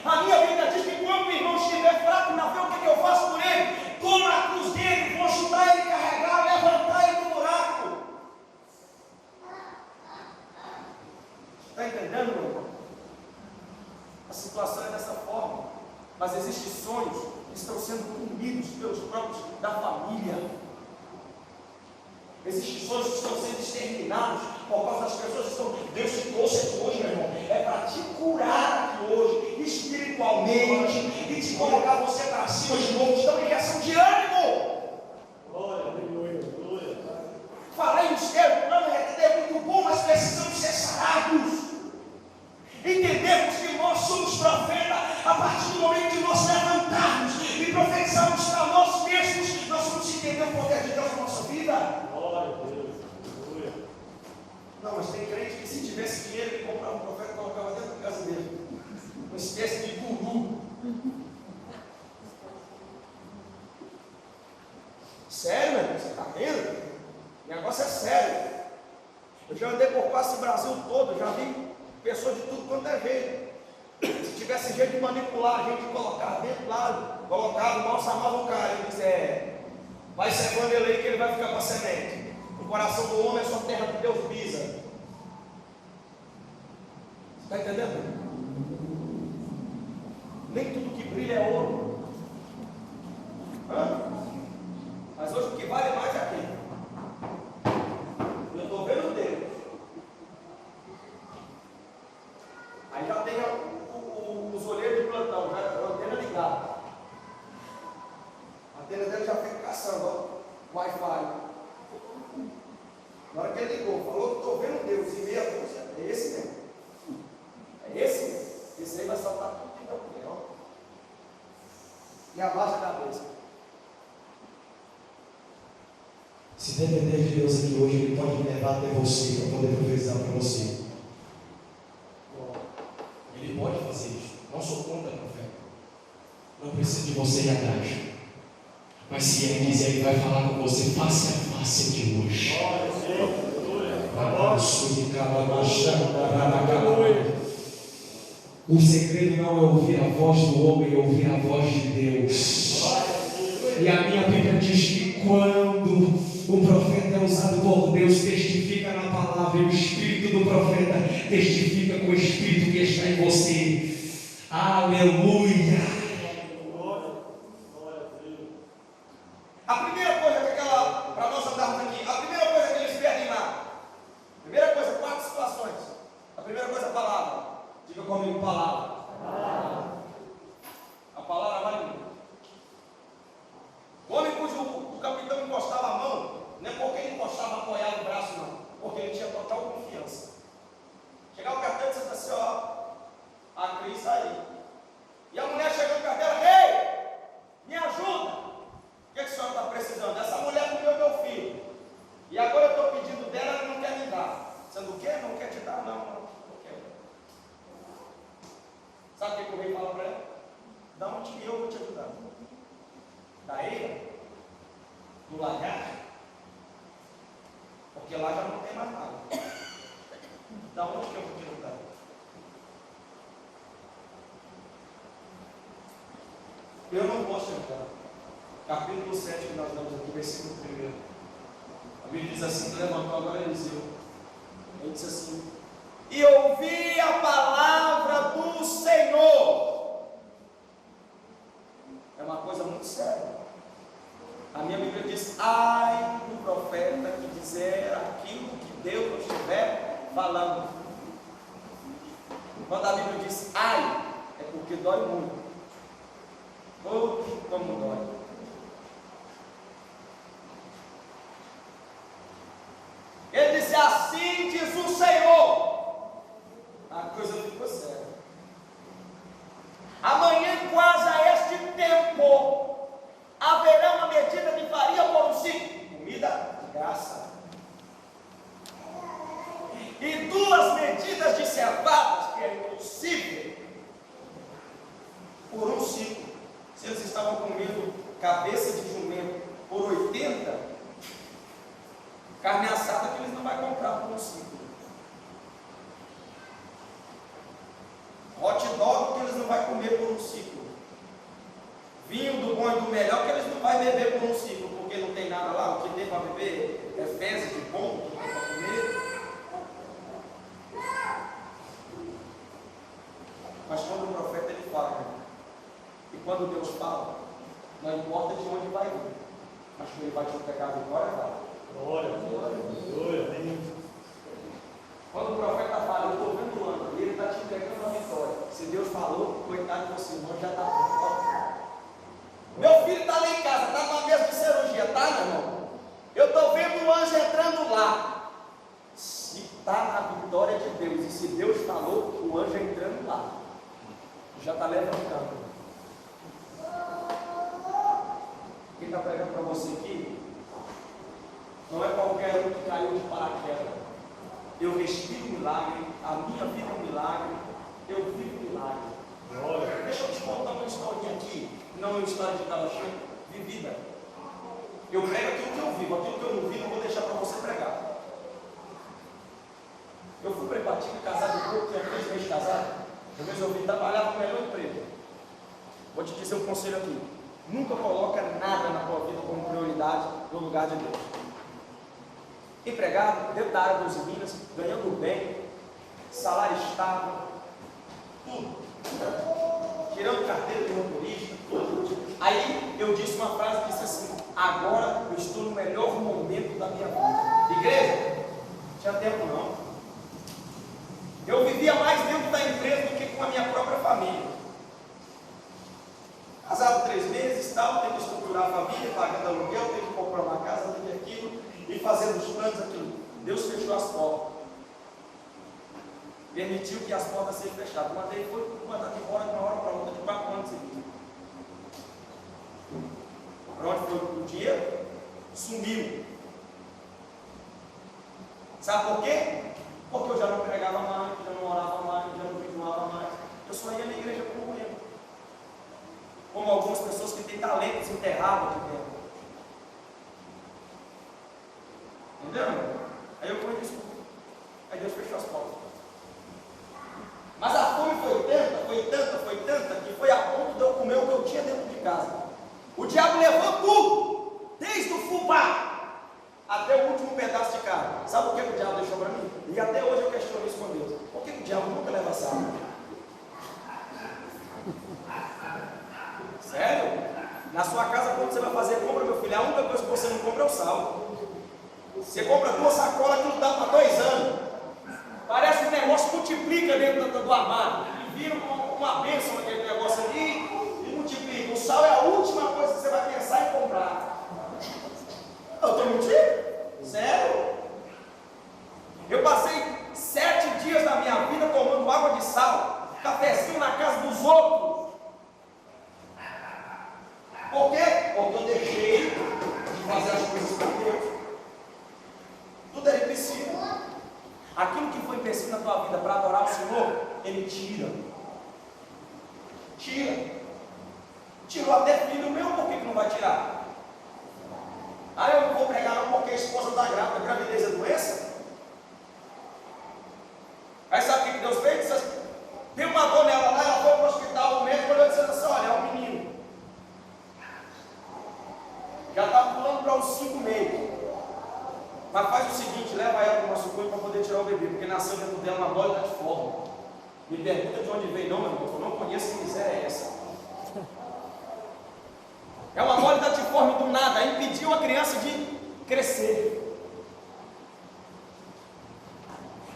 A minha Bíblia diz que quando o irmão estiver fraco na fé, o que eu faço por ele? Tomo a cruz dele, vou ajudar ele a carregar, levantar ele do buraco. Está entendendo, meu irmão? A situação é dessa forma. Mas existem sonhos que estão sendo comidos pelos próprios da família. Existem sonhos que estão sendo exterminados por causa das pessoas que estão. Deus te trouxe aqui hoje, meu irmão. É para te curar aqui hoje. espiritualmente e te colocar você para cima de novo, te dar uma injeção de ânimo. Falei no céu, plano é muito bom, mas precisamos ser sarados. Entendemos que nós somos profetas a partir do momento que nós levantarmos e profetizarmos para nós mesmos, nós vamos entender o poder de Deus na nossa vida. Não, mas tem crente que se tivesse dinheiro ele comprava um profeta e colocava dentro da casa dele. Uma espécie de guru. Sério, meu irmão? Você está vendo? O negócio é sério. Eu já andei por quase o Brasil todo, já vi pessoas de tudo quanto é jeito. Se tivesse jeito de manipular a gente, colocar dentro lá, colocava, mal chamava o cara, ele disse, vai secando ele aí que ele vai ficar para semente. O coração do homem é só terra que Deus pisa. Você está entendendo? Nem tudo que brilha é ouro. Mas hoje o que vale mais é aqui. Eu estou vendo Deus. Aí já tem os olheiros de plantão, já a antena ligada. A antena dele já fica caçando, ó, Wi-Fi. Na hora que ele ligou, falou que estou vendo Deus e meia dúzia. É esse mesmo. É esse mesmo. Esse aí vai saltar tudo que não tem, ó. E abaixa a cabeça. Se depender de Deus aqui hoje, Ele pode me levar até você para poder profetizar para você. Ele pode fazer isso. Não sou contra, profeta. Não preciso de você ir atrás. Mas se Ele quiser, Ele vai falar com você face a face de hoje. O segredo não é ouvir a voz do homem, é ouvir a voz de Deus. E a minha Bíblia diz que quando o profeta é usado por Deus, testifica na palavra, e o espírito do profeta testifica com o espírito que está em você. Aleluia! A primeira coisa que para nós andarmos aqui, a primeira coisa que eles perdem lá. Primeira coisa, 4 situações. A primeira coisa é a palavra. Diga comigo, palavra. A palavra vale muito. O homem cujo o capitão encostava a mão, não é porque ele encostava a apoiar o braço, não. Porque ele tinha total confiança. Chegava o carteiro e disse assim, ó, a Cris está aí. E a mulher chegou no carteiro, ei, me ajuda. O que a senhora está precisando? Essa mulher comeu meu filho. E agora eu estou pedindo dela, ela não quer me dar. Você não quer? Não quer te dar? Não quero. Sabe o que o rei fala para ela? Dá onde que eu vou te ajudar. Da ilha? Do lagar? Porque lá já não tem mais nada. Da onde que eu vou te ajudar? Eu não posso ajudar. Capítulo 7 que nós damos aqui, versículo 1. A Bíblia diz assim, que levantou agora Eliseu. Ele disse assim, e ouvi a palavra do Senhor. É uma coisa muito séria. A minha Bíblia diz, ai do profeta que dizer aquilo que Deus não estiver falando. Quando a Bíblia diz ai, é porque dói muito. Oh, como dói. Ele disse, assim diz o Senhor. A coisa ficou séria. Amanhã, quase a este tempo, haverá uma medida de farinha por um ciclo. Comida de graça. E 2 medidas de cevadas, que é impossível, por um ciclo. Se eles estavam comendo cabeça de jumento por 80, carne assada que eles não vão comprar por um ciclo. Hot dog que eles não vão comer por um ciclo. Vinho do bom e do melhor que eles não vão beber por um ciclo, porque não tem nada lá. O que tem para beber é fezes de bom, que tem para comer. Mas quando o profeta ele fala, e quando Deus fala, não importa de onde vai vir, mas que ele vai te entregar a vitória, vai. Glória. Quando o profeta fala, eu estou vendo o ano, E ele está te entregando uma vitória. Se Deus falou, coitado de você, irmão, já está pronto. Meu filho está lá em casa, está numa mesa de cirurgia, tá, meu irmão? Eu estou vendo o anjo entrando lá. Se está na vitória de Deus, e se Deus falou, o anjo entrando lá, já está levantando. Quem está pregando para você aqui, não é qualquer um que caiu de paraquedas. Eu respiro milagre, a minha vida é um milagre, eu vivo milagre. Deixa eu te contar uma historinha aqui, não é uma história de calachão, vivida. Eu prego aquilo que eu vivo, aquilo que eu não vivo, eu vou deixar para você pregar. Eu fui prepartido, casado um pouco, tinha 3 meses casado, eu resolvi trabalhar no melhor emprego. Vou te dizer um conselho aqui: nunca coloca nada na tua vida como prioridade no lugar de Deus. Empregado, dentro da área dos Minas, ganhando bem, salário estável, tudo. Tirando carteira de motorista, tudo. Aí eu disse uma frase que disse assim: agora eu estou no melhor momento da minha vida. Igreja, não tinha tempo não. Eu vivia mais dentro da empresa do que com a minha própria família. Casado 3 meses, tal, tem que estruturar a família, pagando aluguel, tem que comprar uma casa, tem que aquilo, e fazendo os planos, aquilo. Deus fechou as portas. Permitiu que as portas sejam fechadas. Uma vez foi mandado embora de uma hora para outra, de 4 anos seguidos. Para onde foi o dinheiro? Sumiu. Sabe por quê? Porque eu já não pregava mais, já não orava mais, já não jejuava mais. Eu só ia na igreja por mulher. Como algumas pessoas que têm talentos enterrados aqui dentro. Entendeu? Aí eu fui desculpa. Aí Deus fechou as portas. Mas a fome foi tanta, que foi a ponto de eu comer o que eu tinha dentro de casa. O diabo levou tudo, desde o fubá até o último pedaço de carne. Sabe o que o diabo deixou para mim? E até hoje eu questiono isso com Deus. Por que o diabo nunca leva sal? Sério? Na sua casa, quando você vai fazer compra, meu filho, a única coisa que você não compra é o sal. Você compra 2 sacolas que não dá para 2 anos. Parece que o negócio multiplica dentro do armário. E vira uma bênção naquele negócio ali e multiplica. O sal é a última coisa que você vai pensar em comprar. Eu estou mentindo? Sério? Eu passei 7 dias da minha vida tomando água de sal, cafezinho na casa dos outros. Por quê? Porque eu deixei de fazer as coisas para Deus. Tudo era empecilho. Aquilo que foi empecilho na tua vida para adorar o Senhor, Ele tira. Tirou até filho meu, por que não vai tirar? Ah, eu não vou pregar não porque a esposa está grávida. Gravidez é doença? Aí sabe o que Deus fez? Deu uma dor nela lá, ela foi para o hospital, o médico olhou e disse assim: olha, é um menino. Já está pulando para os 5 meses. Mas faz o seguinte, leva ela para o nosso corpo para poder tirar o bebê, porque nasceu dentro dela uma bola de forma. Me pergunta de onde veio, não, meu irmão, eu não conheço que miséria é essa. É uma bola de forma do nada, impediu a criança de crescer.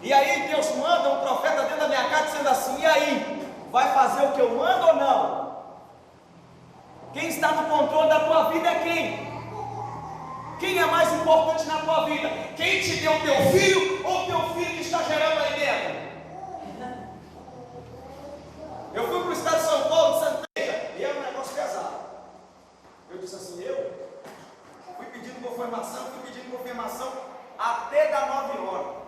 E aí Deus manda um profeta dentro da minha casa dizendo assim: e aí, vai fazer o que eu mando ou não? Quem está no controle da tua vida é quem? Quem é mais importante na tua vida? Quem te deu teu filho ou teu filho que está gerando aí dentro? Eu fui para o estado de São Paulo, de Santa Teresa, e era um negócio pesado. Eu disse assim: eu fui pedindo confirmação até dar 9 horas.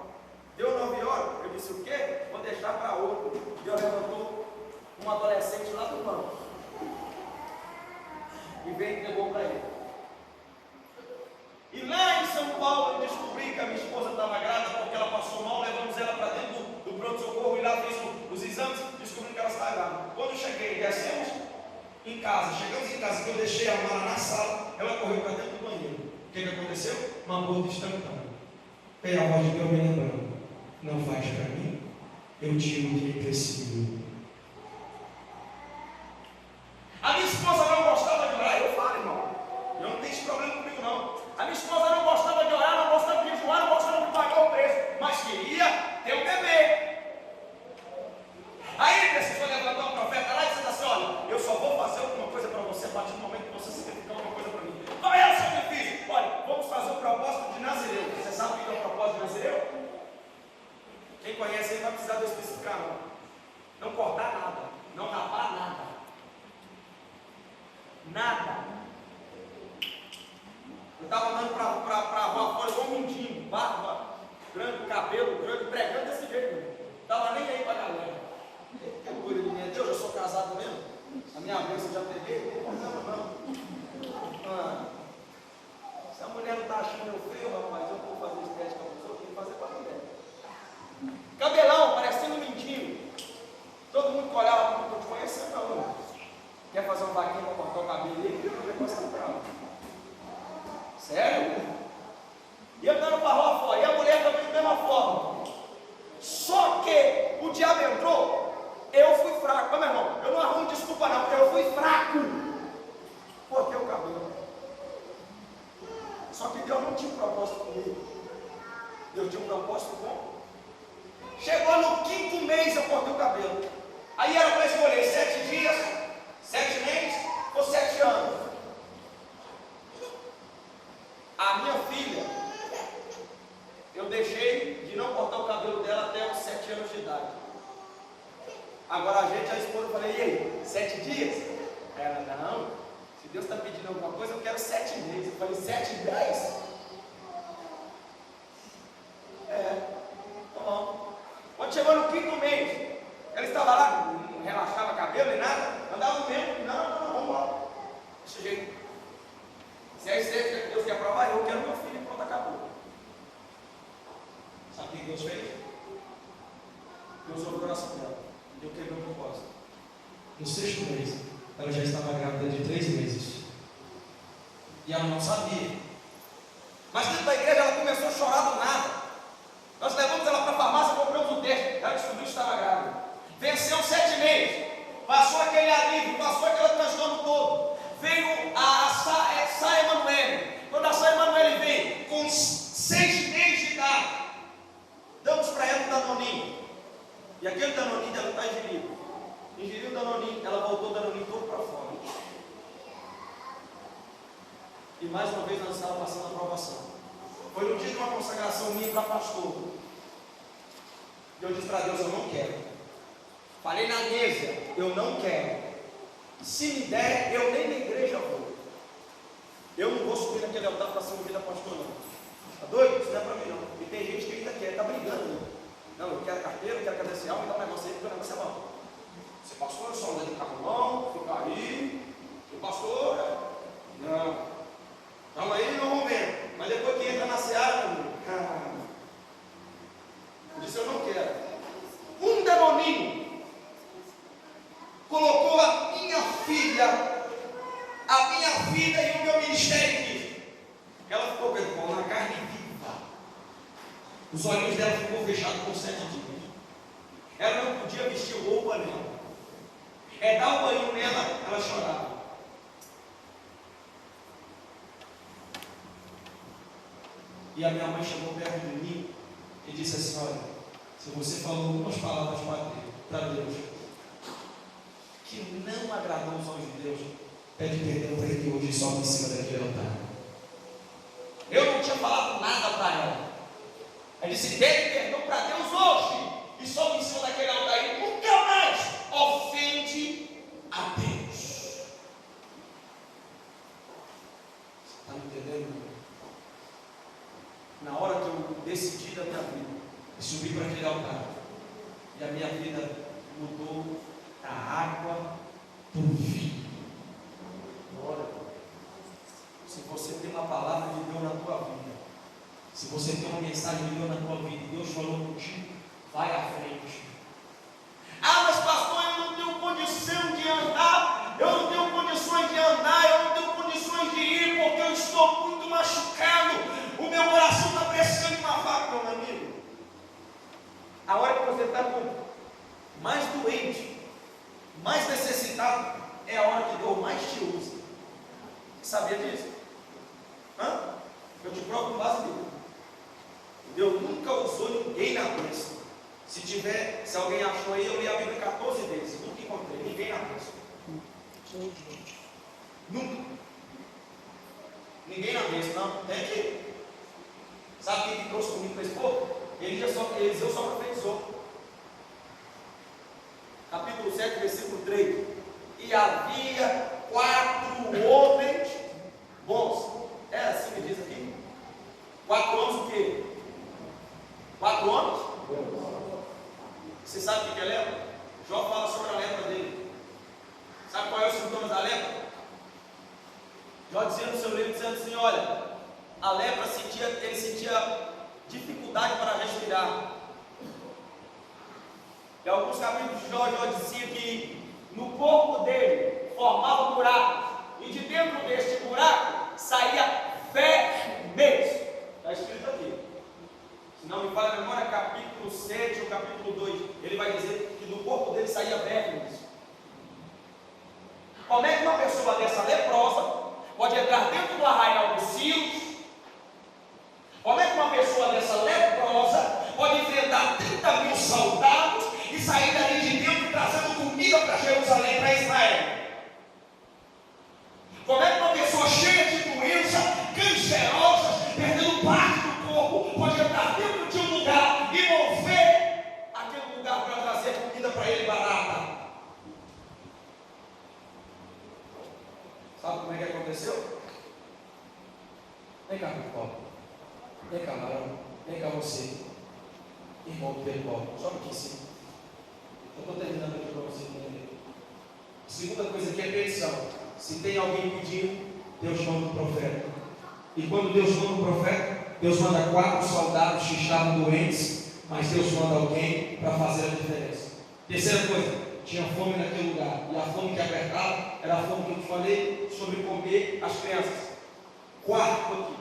Deu 9 horas, eu disse: o quê? Vou deixar para outro. Deus levantou um adolescente lá do banco e veio e entregou para ele. E lá em São Paulo eu descobri que a minha esposa estava grávida porque ela passou mal, levamos ela para dentro do pronto-socorro e lá fez os exames, descobrimos que ela estava grávida. Quando eu cheguei, descemos em casa, chegamos em casa, que eu deixei a mala na sala, ela correu para dentro do banheiro. O que aconteceu? Uma aborto instantâneo. Aí a voz de Deus me lembrando: não faz para mim, eu tiro o que precisa. A minha esposa não gostava de orar, eu falo, irmão, eu não tenho esse problema comigo não. A minha esposa não gostava de orar, não gostava de jejuar, não gostava de pagar o preço, mas queria ter um bebê. precisar de eu especificar, não. Não cortar nada, não rapar nada. Nada. Eu estava andando para a rua fora igual um mendigo, barba grande, cabelo grande, pregando desse jeito. Não estava nem aí para a galera. Que orgulho de mim. Deus, eu sou casado mesmo. A minha bênção já peguei, não tem problema não. Se a mulher não está achando eu feio, rapaz, eu vou fazer estética para você, eu tenho que fazer para a mulher. Cabelão, parecendo um mendigo. Todo mundo que olhava, não estou te conhecendo não. Quer fazer uma vaquinha para cortar o cabelo aí? Eu não vou passar para ela. Sério? E eu andando para a rua fora, e a mulher também da mesma forma. Só que o diabo entrou, eu fui fraco. Mas, meu irmão, eu não arrumo desculpa não, eu fui fraco. Cortei o cabelo. Só que Deus não tinha um propósito comigo. Deus tinha um propósito com. Chegou no 5º mês eu cortei o cabelo. Aí era para escolher 7 dias, 7 meses ou 7 anos. A minha filha, eu deixei de não cortar o cabelo dela até os 7 anos de idade. Agora a esposa, eu falei, e aí, 7 dias? Ela, não, se Deus está pedindo alguma coisa, eu quero 7 meses. Eu falei, 7 e 10? Tá bom. Quando chegou no 5º mês, ela estava lá, não relaxava cabelo nem nada, andava no mesmo, não, vamos lá. Desse jeito. Se é isso que Deus quer provar, eu quero meu filho, pronto, acabou. Sabe o que Deus fez? Deus ouviu o coração dela. E eu quebrei o propósito. No 6º mês, ela já estava grávida de 3 meses. E ela não sabia. Mas dentro da igreja ela começou a chorar do nada. Nós levamos ela para a farmácia, compramos um teste. Ela descobriu que estava grávida. Venceu 7 meses. Passou aquele alívio, passou aquele transtorno todo. Veio a Sá Emanuele. Quando a Sá Emanuele veio, com 6 meses de idade, damos para ela um danoninho. E aquele danoninho ela está ingerido. Ingeriu o danoninho, ela voltou o danoninho todo para fora. E mais uma vez nós estávamos passando a aprovação. Foi no dia de uma consagração minha para pastor. E eu disse para Deus, eu não quero. Falei na mesa, eu não quero. Se me der, eu nem na igreja vou. Eu não vou subir naquele altar para ser ungido pastor, não. Está doido? Isso não é para mim, não. E tem gente que ainda quer, está brigando. Né? Não, eu quero carteira, eu quero credencial, me dá um negócio aí, porque o negócio é bom. Você pastor, eu só ando de carro, fica aí. E pastor, não. Calma aí no momento. Mas depois que entra na seara, meu amigo. Eu disse, eu não quero. Um danoninho colocou a minha filha, a minha vida e o meu ministério aqui. Ela ficou com na carne viva. Os olhinhos dela ficou fechados por 7 dias. Ela não podia vestir roupa nela. Dar o banho nela, ela chorava. E a minha mãe chegou perto de mim e disse assim, olha, se você falou algumas palavras para Deus que não agradou os olhos de Deus, pede perdão para ele hoje, sobe em cima daquele altar. Eu não tinha falado nada para ela. Ela disse, pede perdão para Deus hoje e sobe em cima daquele altar e nunca mais ofende a Deus. Você está me entendendo? Na hora que eu decidi da minha vida, subi para aquele altar, e a minha vida mudou da água para o vinho. Glória. Se você tem uma palavra de Deus na tua vida, se você tem uma mensagem de Deus na tua vida, Deus falou contigo, vai à frente. Ah, mas pastor, eu não tenho condição de andar, eu não tenho condições de andar, eu não tenho condições de ir, porque eu estou muito machucado, o meu coração está precisando de uma vaca, meu amigo. A hora que você está mais doente, mais necessitado, é a hora que Deus mais te usa. Sabia disso? Eu te provo com base nisso. Deus nunca usou ninguém na bênção. Se alguém achou aí, eu li a Bíblia 14 vezes. Nunca encontrei ninguém na bênção. Nunca. Ninguém na bênção, não. Tem aqui. Sabe quem que trouxe comigo para esse povo? Eliseu só profetizou. que havia 4 homens bons. É assim que diz aqui? 4 homens o quê? 4 homens? Você sabe o que é lepra? Jó fala sobre a lepra dele. Sabe qual é os sintomas da lepra? Jó dizia no seu livro, dizendo assim, olha, a lepra ele sentia dificuldade para respirar. Em alguns capítulos de Jó dizia que no corpo dele formava buracos, e de dentro deste buraco saía vermes. Está escrito aqui. Se não me falha a memória, capítulo 7 ou capítulo 2, ele vai dizer que do corpo dele saía vermes. Como é que uma pessoa dessa leprosa pode entrar dentro do arraial dos Silos? Como é que uma pessoa dessa leprosa pode enfrentar 30.000 soldados e sair dali de dentro trazendo comida para Jerusalém, para Israel? Como é que uma pessoa cheia de doença, cancerosa, perdendo parte do corpo, pode entrar dentro de um lugar e mover aquele lugar para trazer comida para ele barata? Sabe como é que aconteceu? Vem cá, meu pobre. Vem cá, Marão. Vem cá você. Irmão do pobre. Só aqui em cima. Eu estou terminando aqui para você entender. A segunda coisa aqui é petição. Se tem alguém pedindo, Deus manda um profeta. E quando Deus manda um profeta, Deus manda 4 soldados que estavam doentes, mas Deus manda alguém para fazer a diferença. Terceira coisa, tinha fome naquele lugar. E a fome que apertava era a fome que eu te falei sobre comer as crianças. Quarto aqui.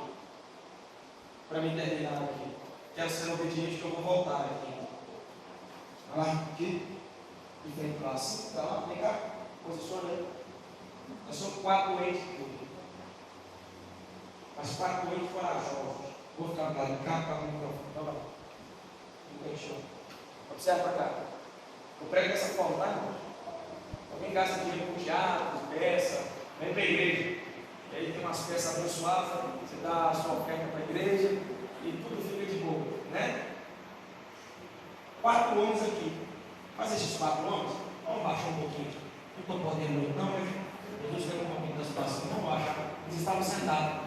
Para me terminar aqui. Quero ser obediente que eu vou voltar aqui. Vai lá, aqui. E vem para lá assim, para lá, vem cá. Posiciona aí. Nós somos 4 doentes aqui. Mas 4 doentes corajosos. Vou ficar do lado de cá, para o microfone. Vai lá. Não tem chão. Observa para cá. Eu prego dessa forma, tá, irmão? Alguém gasta dinheiro com teatro, peça, vem para a igreja. E aí tem umas peças abençoadas, você dá a sua oferta para a igreja e tudo fica de boa, né? 4 homens aqui. Mas esses 4 homens, vamos baixar um pouquinho. Não estou podendo muito, não, mas Jesus veio um pouquinho da situação. Vamos baixar. Eles estavam sentados.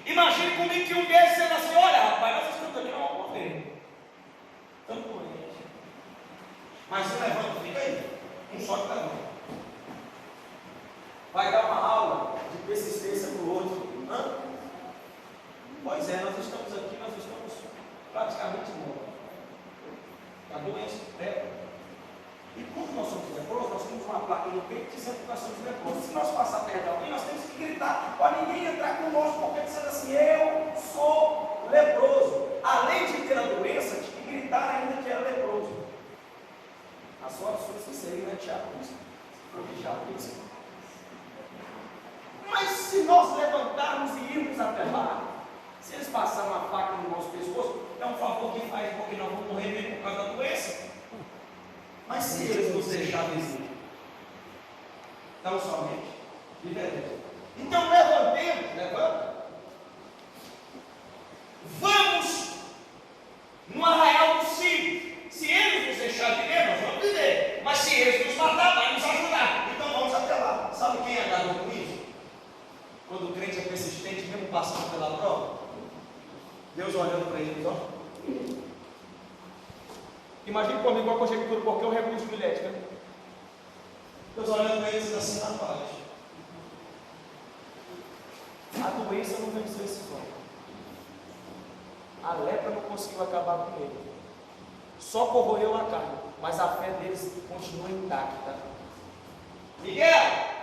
Imagine comigo que um deles sendo assim: olha, rapaz, nós estamos aqui, não vamos morrer. Estamos morrendo. Mas um levanta, fica aí. Um só que levanta. Vai dar uma aula de persistência para o outro. Hã? Pois é, nós estamos aqui, nós estamos praticamente mortos. A doença lepra. E quando nós somos leprosos, nós temos uma placa no peito dizendo que nós somos leprosos. Se nós passar perto de alguém, nós temos que gritar para ninguém entrar conosco, porque dizendo assim: eu sou leproso. Além de ter a doença, tinha que gritar ainda que era leproso. A sorte foi sincera, né, Tiago? Isso. Mas se nós levantarmos e irmos até lá, se eles passarem uma faca no nosso pescoço, é um favor que faz, porque nós vamos morrer mesmo por causa da doença. Mas se eles nos deixarem ir, tão somente, viveremos. Então levanta. Vamos no arraial dos Sírios. Se eles nos deixarem viver, nós vamos viver. Mas se eles nos matar, vai nos ajudar. Então vamos até lá. Sabe quem agarrou com isso? Quando o crente é persistente, mesmo passando pela prova, Deus olhando para eles, ó. Imagine comigo a conjectura, porque eu recuso o bilhete, né? Deus olhando para eles assim na paz. A doença não venceu esse homem. A lepra não conseguiu acabar com ele. Só corroeu a carne, mas a fé deles continua intacta. Miguel!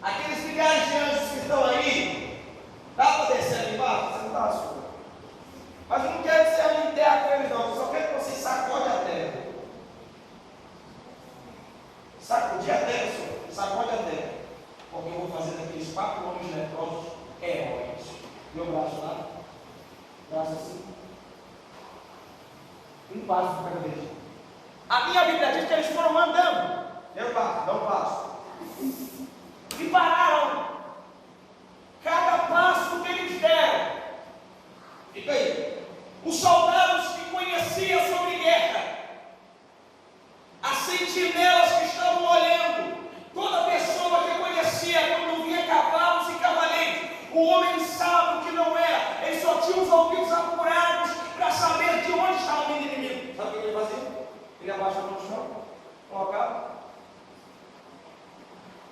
Aqueles milhares de anjos que estão aí, dá para descer ali embaixo? Você não está assumindo. Mas eu não quero que você ande em terra com eles, não. Eu só quero que você sacode a terra. Sacudir a terra, senhor. Sacode a terra. Porque eu vou fazer daqueles 4 homens leprosos heróis. Meu braço lá. Braço assim. Um passo para cada vez. A minha Bíblia diz que eles foram andando. Eu passo, dá um passo. E pararam. Cada passo que eles deram. Fica aí. Os soldados que conheciam sobre guerra, as sentinelas que estavam abaixa no chão, colocar.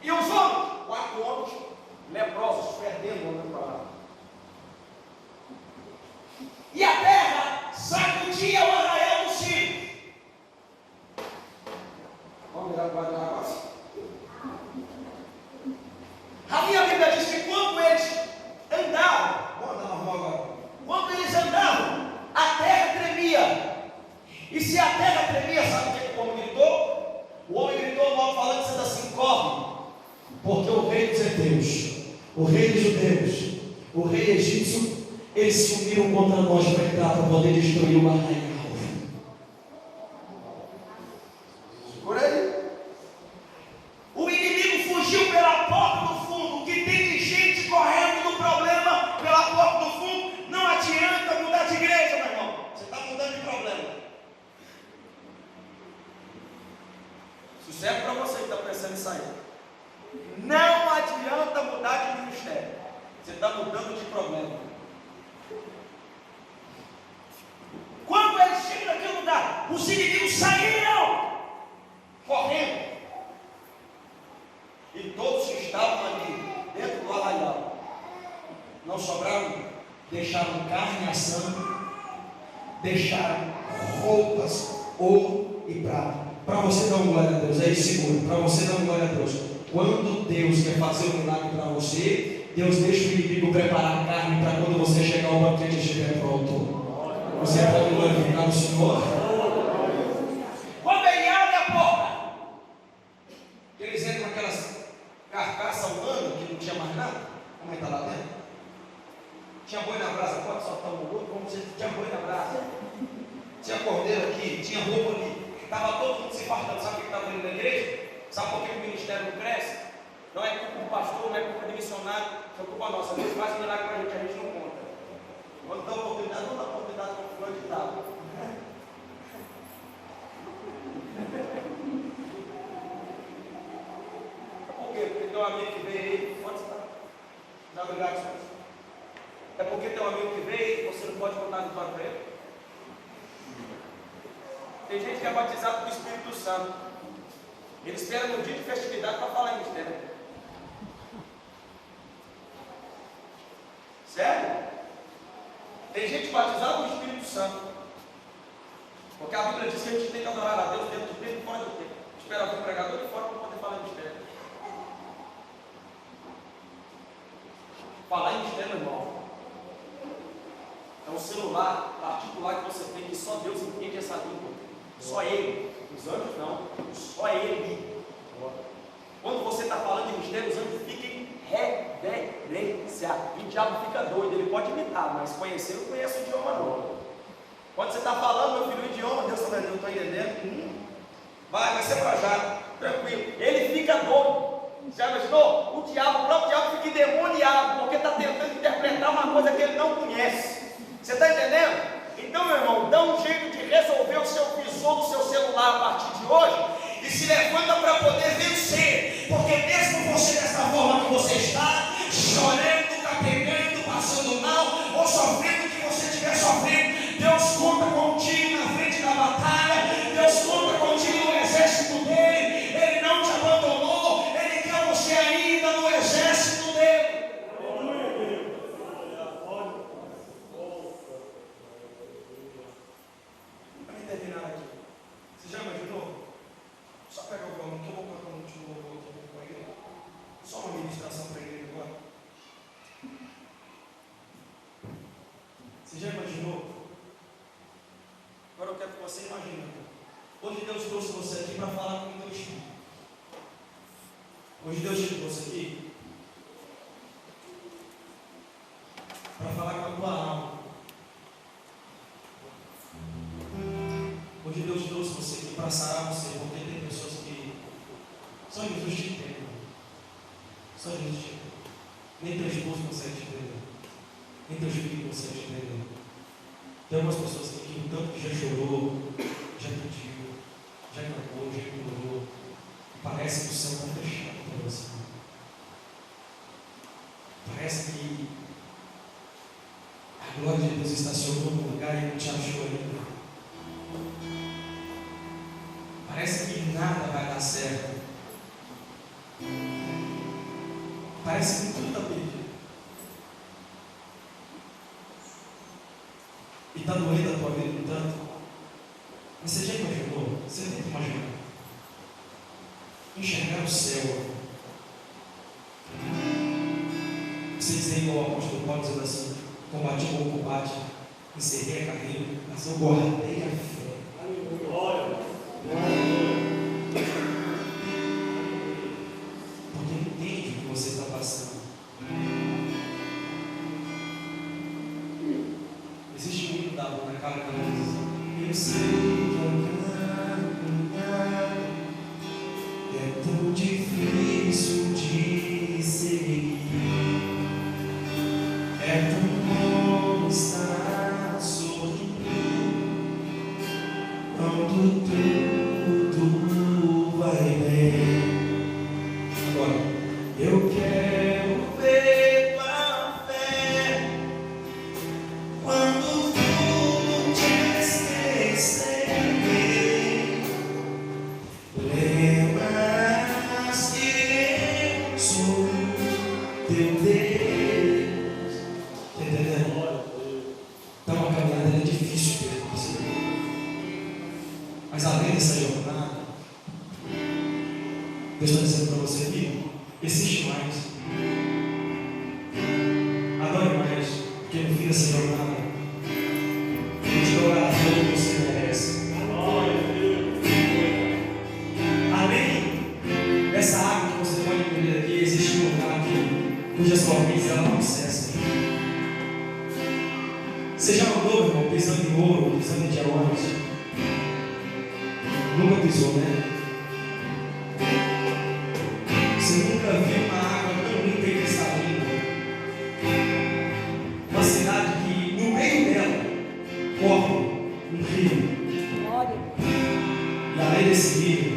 E os homens, 4 homens leprosos, fedendo, olhando para lá. E a terra sacudia o arraial dos filhos. Vamos virar para o negócio. A minha Bíblia diz que quando eles andavam, vamos andar normal agora. Quando eles andavam, a terra tremia. E se a terra tremia, sabe o que o homem gritou? O homem gritou logo falando, dizendo assim: corre, porque o rei dos heteus, o rei dos judeus, o rei egípcio, eles se uniram contra nós para entrar, para poder destruir o arraial. Por aí. O inimigo fugiu pela porta do fundo. O que tem de gente correndo do problema pela porta do fundo, não adianta mudar de igreja, meu irmão. Você está mudando de problema. Isso é para você que está pensando em sair. Não adianta mudar de ministério. Você está mudando de problema. Quando eles chegam naquele lugar, os inimigos saíram correndo. E todos que estavam ali dentro do arraial não sobraram, deixaram carne assando, deixaram roupas, ouro e prata. Para você dar uma glória a Deus, aí segura, para você dar uma glória a Deus. Quando Deus quer fazer um milagre para você, Deus deixa o inimigo preparar a carne para quando você chegar ao banquete estiver pronto. Você pode glorificar o Senhor. Quando ele abre a porta, eles entram com aquelas carcaças humanas que não tinha mais nada. Como é que está lá dentro? Tinha boi na brasa, pode soltar um outro, como você tinha boi na brasa. Tinha cordeiro aqui, tinha roupa ali. Estava todo mundo se fartando. Sabe o que estava dentro da igreja? Sabe por que o ministério não cresce? Não é culpa do pastor, não é culpa do missionário, é culpa nossa. Deus faz um milagre para a gente não conta. Quando dá oportunidade, não dá oportunidade com o fulano de tal. Por quê? Porque tem um amigo que veio aí, onde está? Dá obrigado, senhor. É porque tem um amigo que veio e você não pode contar a vitória para ele. Tem gente que é batizado com o Espírito Santo. Ele espera no dia de festividade para falar em mistério. Sério? Tem gente batizada com o Espírito Santo. Porque a Bíblia diz que a gente tem que adorar a Deus dentro do tempo e fora do tempo. Espera vir o pregador de fora para poder falar em mistério. Falar em mistério, irmão, é um celular particular que você tem, que só Deus entende essa língua. Só Ele. Os anjos não. Só Ele. Quando você está falando de mistério, os anjos ficam em reverência. E o diabo fica doido. Ele pode imitar, mas conhecer não conhece o idioma não. Quando você está falando, meu filho, o idioma, Deus está dizendo, eu estou entendendo. Vai ser para já. Tranquilo. Ele fica doido. Já imaginou? O próprio diabo fica endemoniado, porque está tentando interpretar uma coisa que ele não conhece. Você está entendendo? Então, meu irmão, dá um jeito de resolver o seu visor do seu celular a partir de hoje e se levanta para poder vencer. Porque mesmo você dessa forma que você está, chorando, capengando, passando mal ou sofrendo o que você estiver sofrendo, Deus conta contigo na frente da batalha. Deus conta contigo no exército dele. Ele não te abandonou. Ele quer você ainda no exército dele. Terminar aqui. Você já imaginou? Só pegar o violão que eu vou colocar um último louvor aqui com a igreja. Só uma ministração para a igreja agora. Você já imaginou? Agora eu quero que você imagine. Hoje Deus trouxe você aqui para falar com o teu espírito. Hoje Deus te trouxe aqui para falar com a tua alma. Hoje Deus trouxe você aqui para sarar você, porque tem pessoas que só Jesus te entende. Só Jesus te entende. Nem teu esposo consegue te entender. Nem teu filho consegue te entender. Tem algumas pessoas aqui que o tanto que já chorou, já pediu, já clamou, já implorou. Parece que o céu está fechado para você. Parece que a glória de Deus estacionou no lugar e não te achou ainda. parece que tudo está perdido. E está doendo a tua vida no tanto. Mas você já imaginou? Você tem que imaginar. Enxergar o céu. Você dizer igual o apóstolo Paulo dizendo assim: combati o bom combate, encerrei a carreira, mas eu guardei a fé. Porque entende o que você está passando. Existe muito da boca na cara da mesa. Eu sei que é tão difícil de seguir. É tão bom estar sorrindo quando tudo vai bem. Agora, eu quero ver tua fé quando tudo te esquecer. Lembras que eu sou teu Deus. Entendeu? Então a caminhada é difícil para você. Mas além dessa jornada, Deus está dizendo para você, filho, existe mais. Adore mais, porque no fim dessa jornada, Ele te dará tudo que você merece. Além dessa água que você pode beber aqui, existe um lugar aqui cujas correntes ela não cessam. Você já andou, irmão, pisando em ouro, pisando em diamantes? Nunca pisou, né? Você nunca viu uma água tão limpa e cristalina? Uma cidade que no meio dela corre um rio. E além desse rio,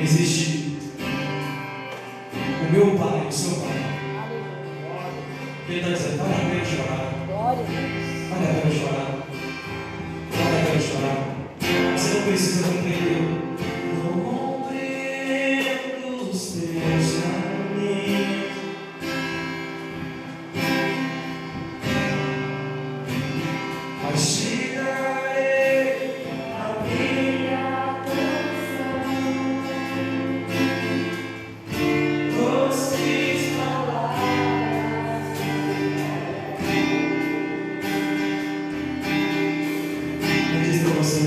existe o meu pai, o seu pai. Ele está dizendo: vale a pena chorar. Vale a pena chorar. Vale a pena chorar. Você não precisa compreender. Não compreendo os teus caminhos. Mas te darei a minha canção. Doces palavras. Eu disse para você: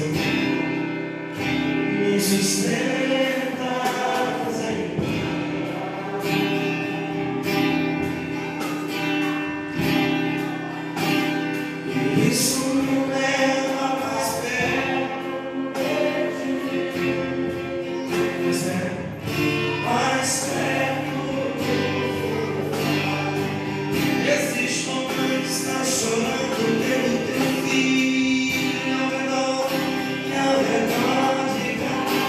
me sustentas em e isso me leva mais perto de ti. Mais perto. Existe um momento que está chorando pelo teu filho ao redor de casa.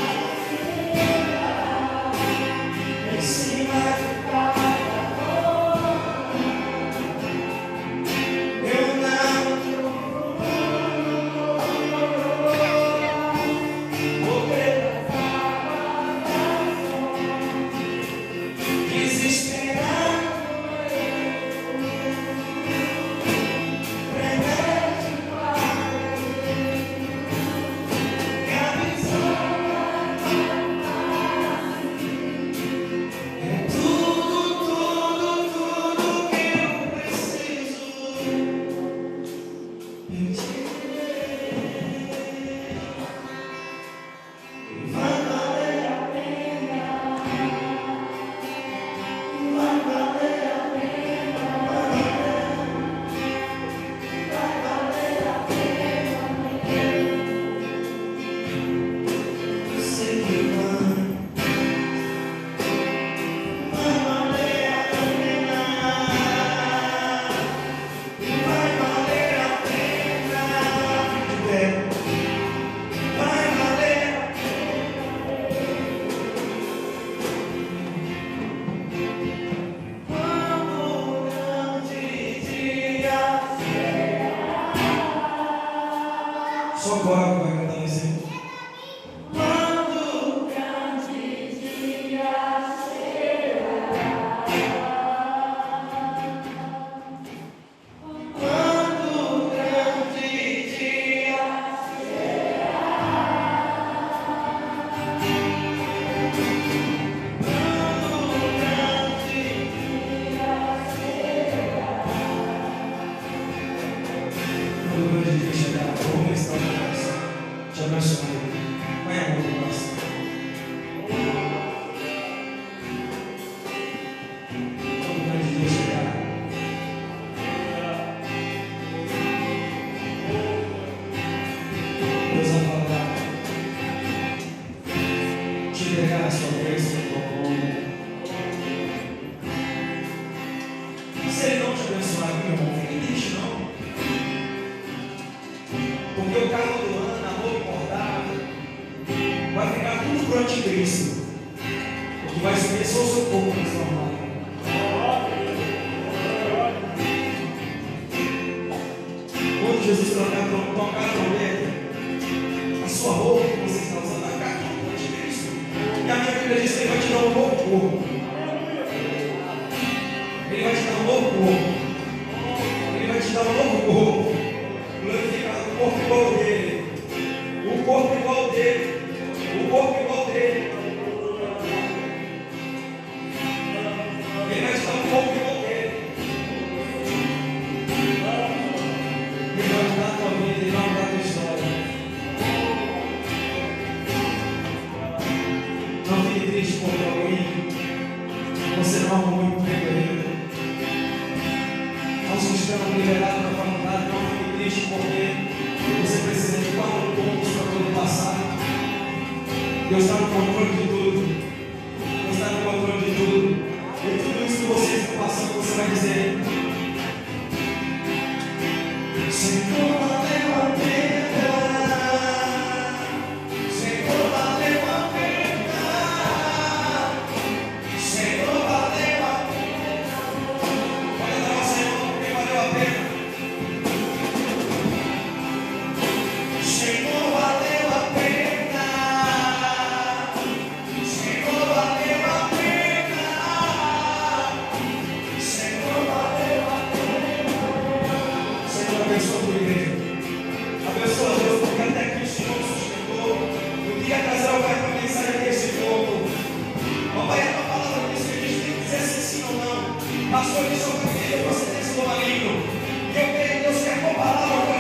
Em cima de cada cor. Eu não vou ver desesperado. É tudo, tudo, tudo que eu preciso. Eu te dei. Vai valer a pena. Vai valer a pena. Vai valer a pena. Eu sei que vai. Vai valer a pena. Vai valer a pena. Vai valer a pena. Quando o grande dia chegar. Só agora vai cantar esse. Quando o grande dia chegar. para o anticristo. O que vai subir é só o seu corpo transformado. Quando Jesus tocar a trombeta, a sua roupa que você está usando vai ficar como o anticristo. E a minha Bíblia diz que ele vai te dar um novo corpo. Ele vai te dar um novo corpo. Ele vai te dar um novo corpo. Glorificado, o corpo igual dele. O corpo igual dele. O corpo igual dele. Ele vai te dar um corpo igual dele. Ele vai mudar a tua vida, ele vai mudar a tua história. Não fique triste por alguém. Você não arrumou emprego ainda. Não se estão liberados da faculdade. Não fique triste porque você precisa de 4 pontos para poder passar. Deus está no controle de tudo. Deus está no controle de tudo. E tudo isso que você está passando, você vai dizer: Senhor, valeu a pena. Senhor, valeu a pena. Senhor, valeu a pena. Olha para o Senhor, porque valeu a pena. Senhor, valeu a pena. Senhor, valeu a pena. Senhor, valeu a pena. Senhor, abençoa a tua igreja. Abençoa, Deus, porque até aqui o Senhor sustentou. O dia casal vai para a mensagem desse povo. Ó Pai, a tua palavra diz que a gente tem que dizer se sim ou não. Pastor, isso é o que você tem sido maligno. E eu creio, Deus, que a tua palavra